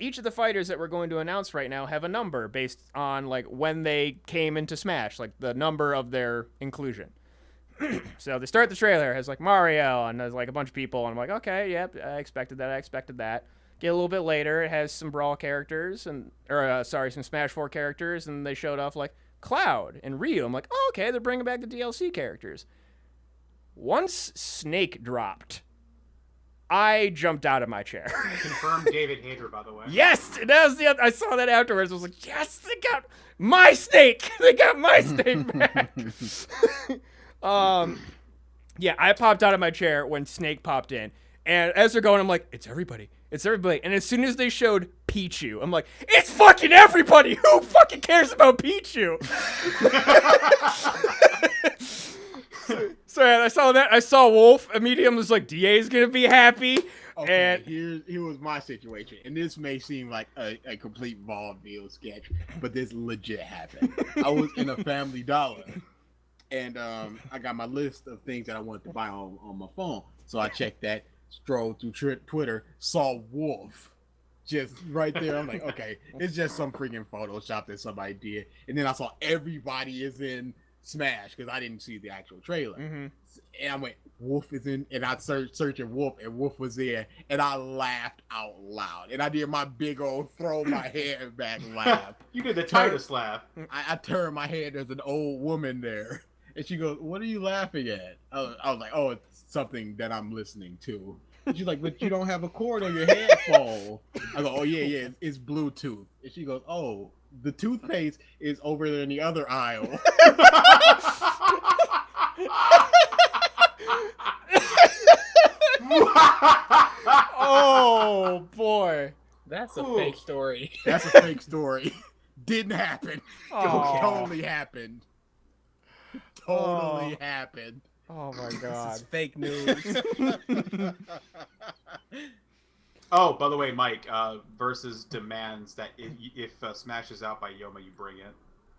each of the fighters that we're going to announce right now have a number based on like when they came into Smash, like the number of their inclusion. So they start the trailer as like Mario and there's like a bunch of people, and I'm like, okay, yep, I expected that. Get a little bit later, it has some Brawl characters some Smash 4 characters, and they showed off like Cloud and Ryu. I'm like, oh, okay, they're bringing back the DLC characters. Once Snake dropped, I jumped out of my chair. Confirmed David Hayter, by the way. Yes, that was I saw that afterwards. I was like, yes, they got my Snake. They got my Snake back. Yeah, I popped out of my chair when Snake popped in, and as they're going, I'm like, it's everybody. And as soon as they showed Pichu, I'm like, it's fucking everybody. Who fucking cares about Pichu? So yeah, I saw that. I saw Wolf. Immediately was like, DA's gonna be happy. Okay, And here was my situation, and this may seem like a complete vaudeville sketch, but this legit happened. I was in a Family Dollar, and I got my list of things that I wanted to buy on my phone. So I checked that, strolled through Twitter, saw Wolf just right there. I'm like, okay, it's just some freaking Photoshop that somebody did. And then I saw everybody is in Smash because I didn't see the actual trailer. Mm-hmm. And I went, Wolf is in, and I searching Wolf, and Wolf was there, and I laughed out loud. And I did my big old throw my head back laugh. You did the Titus laugh. I turned my head, there's an old woman there. And she goes, what are you laughing at? I was like, oh, it's something that I'm listening to. She's like, but you don't have a cord on your headphone. I go, oh yeah, it's Bluetooth. And she goes, oh, the toothpaste is over there in the other aisle. Oh boy. That's a Ooh. fake story. That's a fake story. Didn't happen. Oh. Totally happened. Totally happened. Oh my This god. is fake news. Oh, by the way, Mike, Versus demands that if Smash is out by Yoma, you bring it.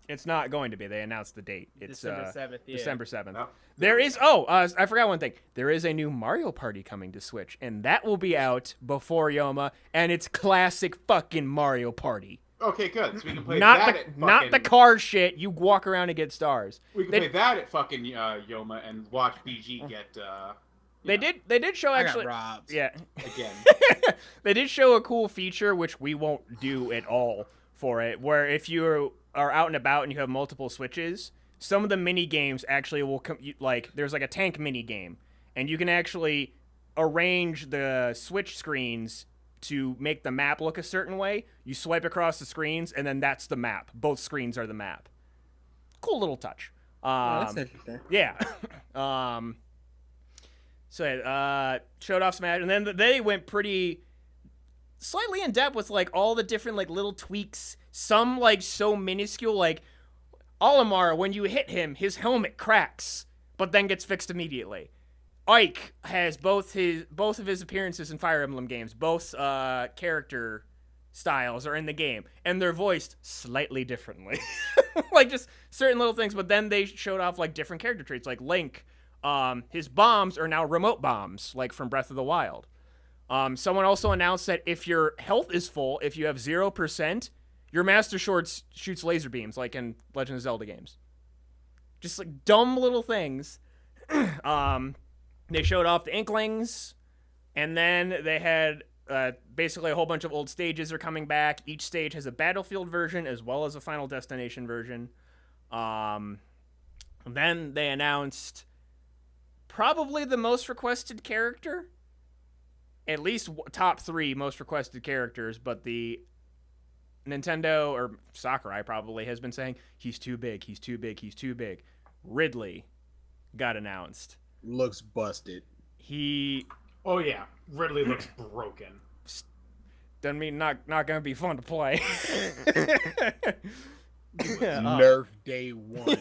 It's not going to be. They announced the date. It's December 7th. Yeah. December 7th. Oh. There is I forgot one thing. There is a new Mario Party coming to Switch, and that will be out before Yoma, and it's classic fucking Mario Party. Okay, good. So we can play Not that the at not the fucking- car shit. You walk around and get stars. We can They- play that at fucking Yoma and watch BG get. They did show I actually. got robbed. Yeah. again. They did show a cool feature which we won't do at all for it, where if you are out and about and you have multiple switches, some of the mini games actually will come. Like there's like a tank mini game, and you can actually arrange the switch screens to make the map look a certain way. You swipe across the screens, and then that's the map. Both screens are the map. Cool little touch. Oh, that's interesting. Yeah. Showed off Smash, and then they went pretty slightly in depth with like all the different like little tweaks. Some like so minuscule, like Olimar, when you hit him, his helmet cracks, but then gets fixed immediately. Ike has both of his appearances in Fire Emblem games. Both character styles are in the game, and they're voiced slightly differently. Like just certain little things, but then they showed off like different character traits. Like Link, his bombs are now remote bombs, like from Breath of the Wild. Someone also announced that if your health is full, if you have 0%, your Master Sword shoots laser beams, like in Legend of Zelda games. Just like dumb little things. They showed off the Inklings, and then they had basically a whole bunch of old stages are coming back. Each stage has a Battlefield version as well as a Final Destination version. Then they announced probably the most requested character. At least top 3 most requested characters, but the Nintendo, or Sakurai probably, has been saying, he's too big, he's too big, he's too big. Ridley got announced. Looks busted. He Oh yeah, Ridley looks broken. doesn't mean not gonna be fun to play. Nerf day 1.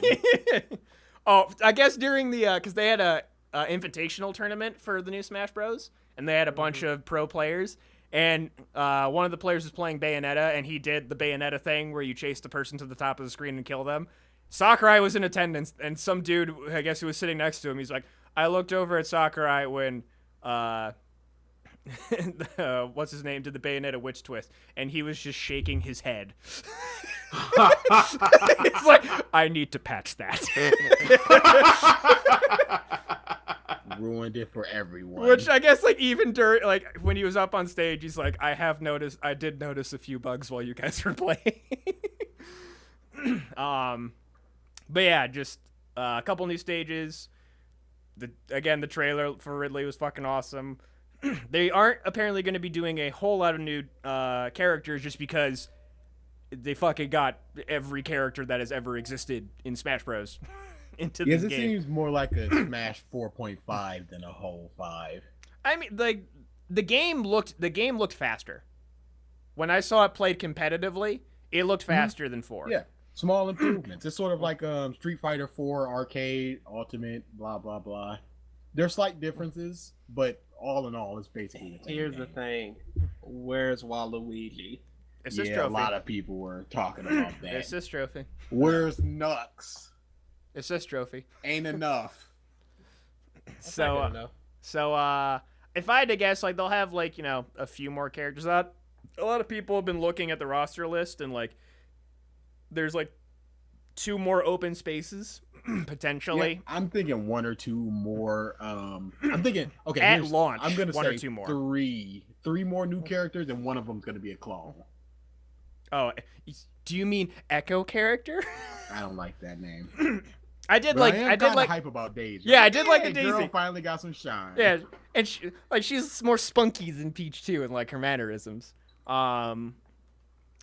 Oh, I guess during the because they had a invitational tournament for the new Smash Bros. And they had a bunch of pro players, and one of the players was playing Bayonetta, and he did the Bayonetta thing where you chase the person to the top of the screen and kill them. Sakurai was in attendance, and some dude, I guess, who was sitting next to him, he's like, I looked over at Sakurai when what's his name did the Bayonetta witch twist, and he was just shaking his head. It's like, I need to patch that. Ruined it for everyone. Which I guess, like, even during, like, when he was up on stage, he's like, I did notice a few bugs while you guys were playing. But yeah, just a couple new stages. The trailer for Ridley was fucking awesome. They aren't apparently going to be doing a whole lot of new characters just because they fucking got every character that has ever existed in Smash Bros. Into Yes, this it game. seems more like a Smash 4.5 than a whole 5. I mean, like, the game looked faster. When I saw it played competitively, it looked faster than 4. Yeah, small improvements. It's sort of like Street Fighter 4 Arcade, Ultimate, blah, blah, blah. There's slight differences, but all in all, it's basically the same Here's the game. thing. Where's Waluigi? Assist Yeah, trophy. a lot of people were talking about that. Assist trophy. Where's Nux? Assist trophy. Ain't enough. So, if I had to guess, like, they'll have, like, you know, a few more characters. A lot of people have been looking at the roster list, and, like, there's, like, 2 more open spaces, potentially. Yeah, I'm thinking 1 or 2 more. I'm thinking, okay, At here's- launch, I'm gonna 1 say or 2 more. 3 more new characters, and one of them's gonna be a clone. Oh, do you mean Echo character? I don't like that name. I did But like I am I did kinda like hype about Daisy. Yeah, I did like the Girl Daisy. finally got some shine. Yeah, and she's more spunky than Peach too, in like her mannerisms.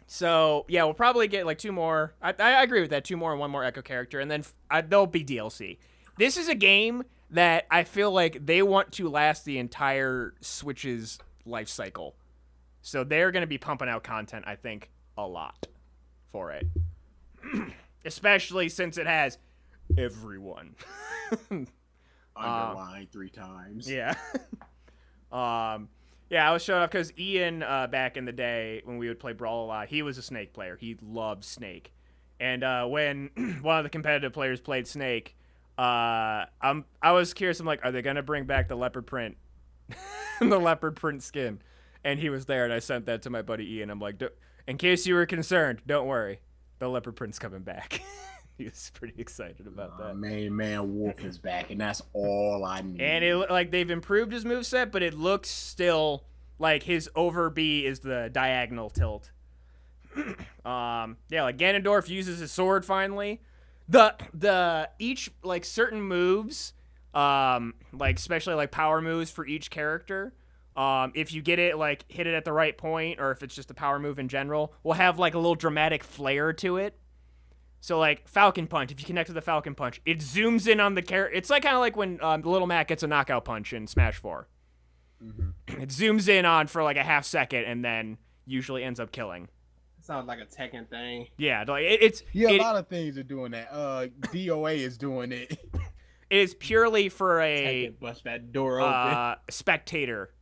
So yeah, we'll probably get like 2 more. I agree with that. 2 more and 1 more Echo character, and then there'll be DLC. This is a game that I feel like they want to last the entire Switch's life cycle, so they're going to be pumping out content. I think a lot for it, especially since it has everyone. Underlined 3 times. Yeah. Yeah, I was showing up because Ian, back in the day when we would play Brawl a lot, he was a Snake player. He loved Snake. And when one of the competitive players played Snake, I was curious. I'm like, are they going to bring back the leopard print? The leopard print skin? And he was there, and I sent that to my buddy Ian. I'm like, in case you were concerned, don't worry. The leopard print's coming back. He was pretty excited about that. Man, Wolf is back, and that's all I need. And it like they've improved his moveset, but it looks still like his over B is the diagonal tilt. Yeah, like Ganondorf uses his sword finally. The each like certain moves, like especially like power moves for each character. If you get it like hit it at the right point, or if it's just a power move in general, will have like a little dramatic flair to it. So, like, Falcon Punch, if you connect with the Falcon Punch, it zooms in on the character. It's like kind of like when Little Mac gets a knockout punch in Smash 4. Mm-hmm. It zooms in on for, like, a half second and then usually ends up killing. Sounds like a Tekken thing. Yeah, like, it's... a lot of things are doing that. DOA is doing it. It is purely for a... Tekken bust that door open. Spectator.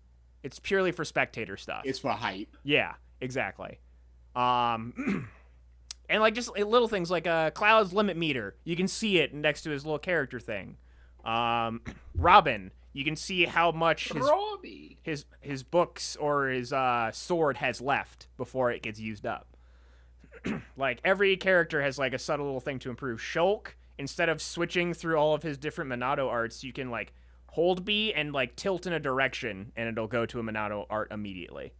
It's purely for spectator stuff. It's for hype. Yeah, exactly. And, like, just little things like Cloud's limit meter. You can see it next to his little character thing. Robin, you can see how much his books or his sword has left before it gets used up. Like, every character has, like, a subtle little thing to improve. Shulk, instead of switching through all of his different Monado arts, you can, like, hold B and, like, tilt in a direction, and it'll go to a Monado art immediately.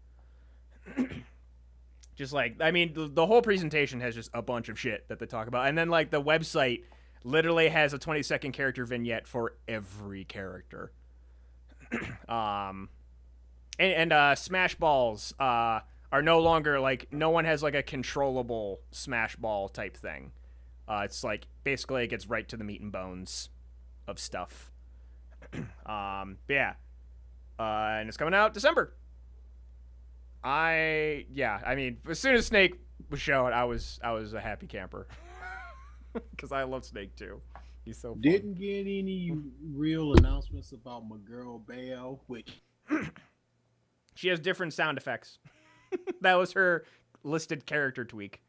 Just like, I mean, the whole presentation has just a bunch of shit that they talk about. And then, like, the website literally has a 20-second character vignette for every character. Smash balls are no longer, like, no one has, like, a controllable Smash ball type thing. It's, like, basically it gets right to the meat and bones of stuff. Yeah. And it's coming out December. I mean, as soon as Snake was shown, I was a happy camper. Because I love Snake too. He's so fun. Didn't get any real announcements about my girl Bayo, which she has different sound effects. That was her listed character tweak.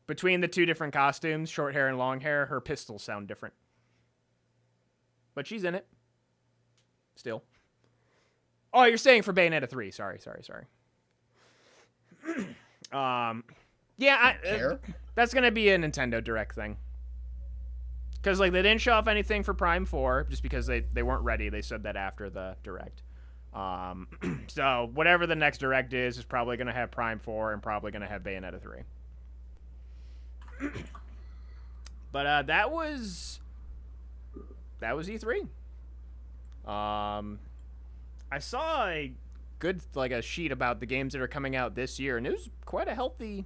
Between the 2 different costumes, short hair and long hair, her pistols sound different. But she's in it. Still. Oh, you're saying for Bayonetta 3. Sorry. Yeah, that's gonna be a Nintendo Direct thing. Because like they didn't show off anything for Prime 4 just because they weren't ready. They said that after the Direct. So whatever the next Direct is probably gonna have Prime 4 and probably gonna have Bayonetta 3. But that was E3. I saw a good a sheet about the games that are coming out this year, and it was quite a healthy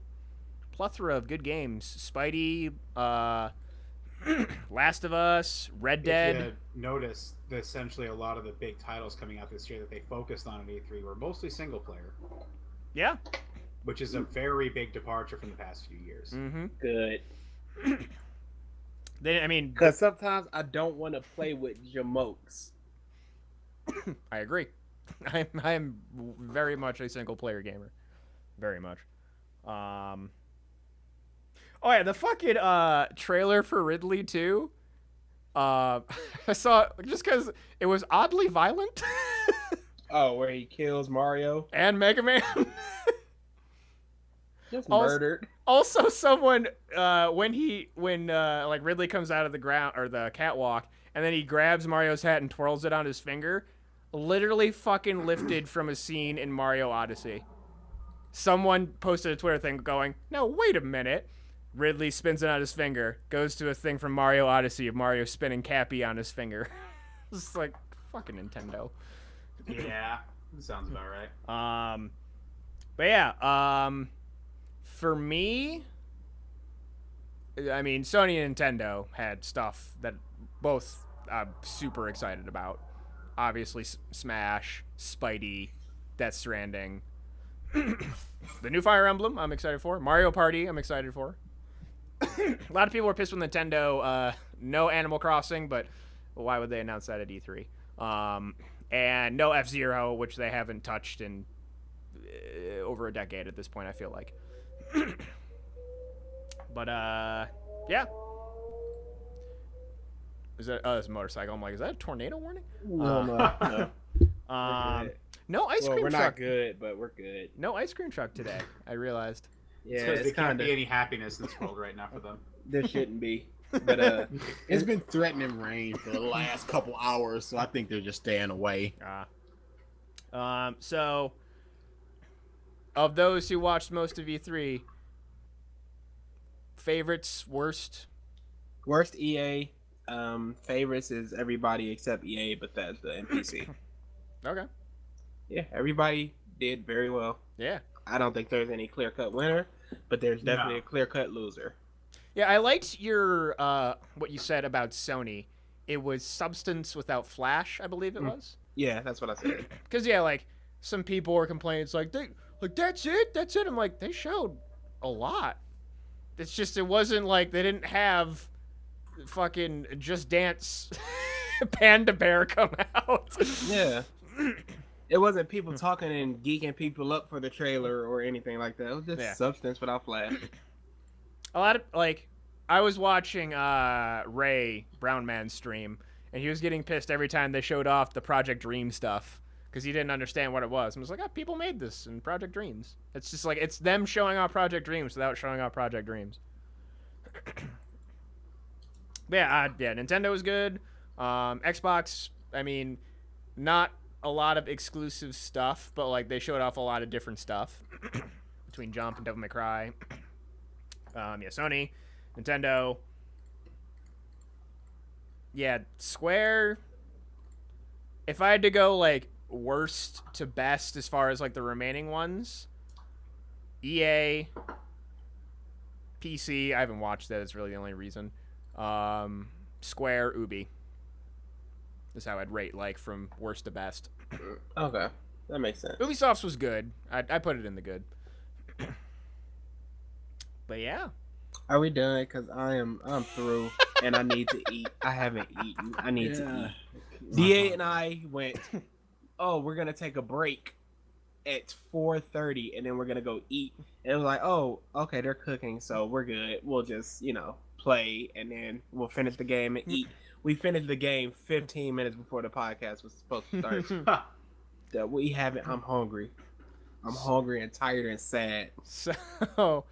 plethora of good games. Spidey, Last of Us, Red Dead. If you notice, essentially a lot of the big titles coming out this year that they focused on at E3 were mostly single player. Yeah. Which is a very big departure from the past few years. Mm-hmm. Good. I mean, because sometimes I don't want to play with jamokes. I agree. I am very much a single player gamer. Very much. Oh yeah, the fucking trailer for Ridley 2. I saw just because it was oddly violent. Oh, where he kills Mario and Mega Man. Just murdered. Also, someone when like Ridley comes out of the ground or the catwalk, and then he grabs Mario's hat and twirls it on his finger. Literally fucking lifted from a scene in Mario Odyssey. Someone posted a Twitter thing going, "No, wait a minute. Ridley spins it on his finger, goes to a thing from Mario Odyssey of Mario spinning Cappy on his finger. It's like, fucking Nintendo. Yeah, that sounds about right. But yeah, for me, I mean, Sony and Nintendo had stuff that both I'm super excited about. Obviously, Smash, Spidey, Death Stranding. The new Fire Emblem, I'm excited for. Mario Party, I'm excited for. A lot of people were pissed with Nintendo. No Animal Crossing, but why would they announce that at E3? And no F-Zero, which they haven't touched in over a decade at this point, I feel like. But, yeah. Is that, it's a motorcycle. I'm like, is that a tornado warning? No. No ice Well, cream we're truck. not good, but we're good. No ice cream truck today, I realized. Yeah, Because it's there can't kind of. be any happiness in this world right now for them. There shouldn't be. But It's been threatening rain for the last couple hours, so I think they're just staying away. So, of those who watched most of E3, favorites, worst? worst EA. Favorites is everybody except EA, but that's the NPC. Okay. Yeah, everybody did very well. Yeah. I don't think there's any clear-cut winner, but there's definitely No. a clear-cut loser. Yeah, I liked your, what you said about Sony. It was substance without flash, I believe it was. Yeah, that's what I said. Because, yeah, like, some people were complaining, it's like, that's it? I'm like, they showed a lot. It's just, it wasn't like they didn't have fucking Just Dance Panda Bear come out. Yeah. It wasn't people talking and geeking people up for the trailer or anything like that. It was just Yeah. substance without flash. A lot of, like, I was watching Ray Brownman's stream, and he was getting pissed every time they showed off the Project Dream stuff because he didn't understand what it was. And was like, people made this in Project Dreams. It's just like, it's them showing off Project Dreams without showing off Project Dreams. But yeah, Nintendo was good. Xbox, I mean, not a lot of exclusive stuff, but like they showed off a lot of different stuff between Jump and Devil May Cry. Yeah, Sony, Nintendo. Yeah, Square. If I had to go like worst to best as far as like the remaining ones, EA, PC. I haven't watched that. It's really the only reason. Square, Ubi. Is how I'd rate like from worst to best. Okay, that makes sense. Ubisoft's was good. I put it in the good. But yeah. Are we done? Because I'm through and I need to eat. I haven't eaten. I need to eat. DA and I went, we're going to take a break at 4:30 and then we're going to go eat. And it was like, okay, they're cooking, so we're good. We'll just, play and then we'll finish the game and eat. We finished the game 15 minutes before the podcast was supposed to start. That we haven't. I'm hungry. I'm hungry and tired and sad. So,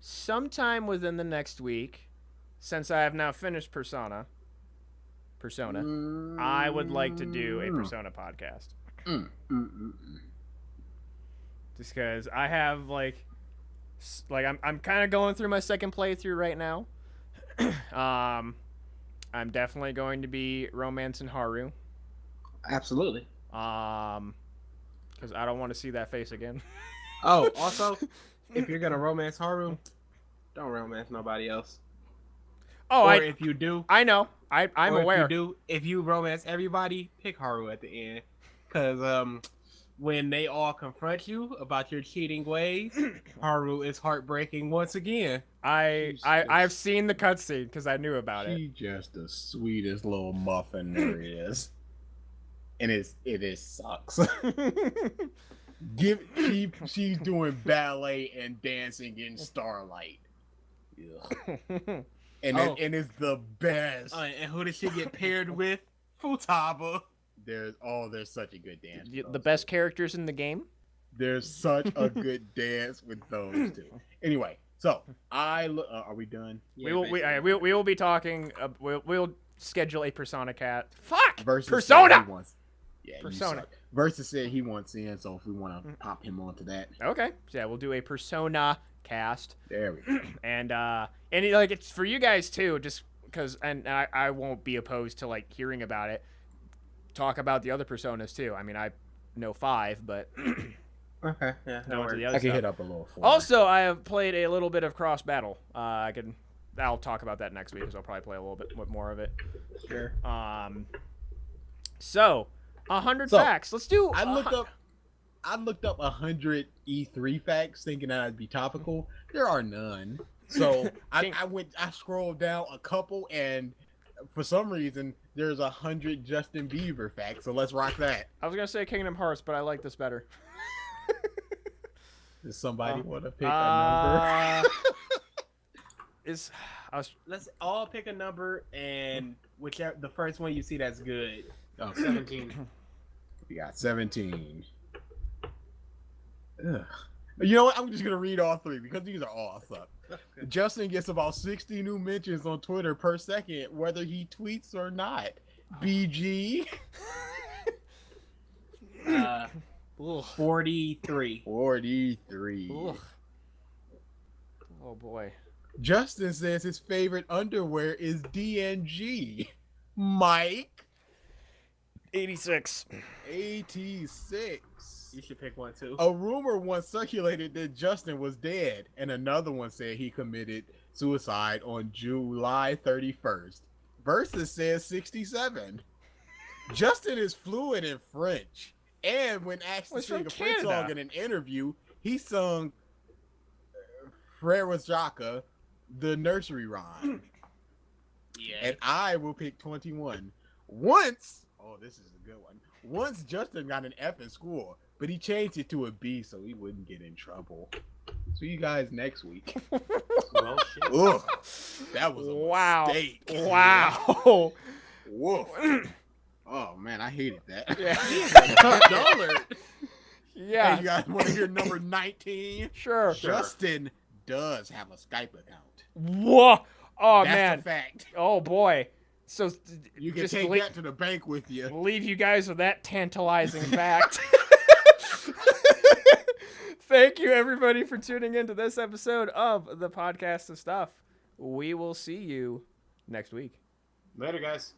sometime within the next week, since I have now finished Persona, I would like to do a Persona podcast. Just because I have like I'm kind of going through my second playthrough right now. I'm definitely going to be romancing Haru. Absolutely. Because I don't want to see that face again. Oh, also, if you're gonna romance Haru, don't romance nobody else. Oh, or if you do, I know. I'm or aware. If you romance everybody, pick Haru at the end. Because when they all confront you about your cheating ways, Haru is heartbreaking once again. I've seen the cutscene because I knew about it. She's just the sweetest little muffin there is, and it is sucks. She's doing ballet and dancing in Starlight. Ugh. And it's the best. And who did she get paired with? Futaba. There's such a good dance. The best characters in the game. There's such a good dance with those two. Anyway, so are we done? Yeah, we will be talking. We'll schedule a Persona Cat. Fuck Versus Persona. once. Yeah, Persona. You suck. Versus said he wants in, so if we want to pop him onto that, Okay, so yeah, we'll do a Persona cast, there we go. and like it's for you guys too, just because, and I won't be opposed to like hearing about it. Talk about the other Personas too. I mean, I know 5, but Okay. Yeah. go into the other I can stuff. hit up a little. For Also, I have played a little bit of Cross Battle. I'll talk about that next week because I'll probably play a little bit more of it. Sure. So 100 So, facts. Let's do. I looked up 100 E3 facts, thinking that I'd be topical. There are none. So I scrolled down a couple, and for some reason, there's 100 Justin Bieber facts. So let's rock that. I was gonna say Kingdom Hearts, but I like this better. Does somebody want to pick a number? Let's all pick a number, and whichever the first one you see that's good. Oh, 17. we got 17. Ugh. You know what? I'm just gonna read all 3 because these are all suck. Justin gets about 60 new mentions on Twitter per second, whether he tweets or not. BG 43. 43. Ugh. Oh boy. Justin says his favorite underwear is DNG. Mike 86. 86. You should pick one too. A rumor once circulated that Justin was dead, and another one said he committed suicide on July 31st. Versus says 67. Justin is fluent in French, and when asked to Well, he's sing from a French Canada. song in an interview, he sung Frere Jacques, the nursery rhyme. Yeah. And I will pick 21. Once, oh, this is a good one. Once Justin got an F in school, but he changed it to a B so he wouldn't get in trouble. See you guys next week. Well, shit. Ugh, that was a Wow. mistake. Wow. Woof. Oh man, I hated that. Yeah. $1. Yeah. Hey, you guys want to hear number 19? Sure. Sure. Justin does have a Skype account. Whoa. Oh That's man. a fact. Oh boy. So You can just take leave, that to the bank with you. leave you guys with that tantalizing fact. Thank you everybody for tuning into this episode of the Podcast of Stuff. We will see you next week. Later, guys.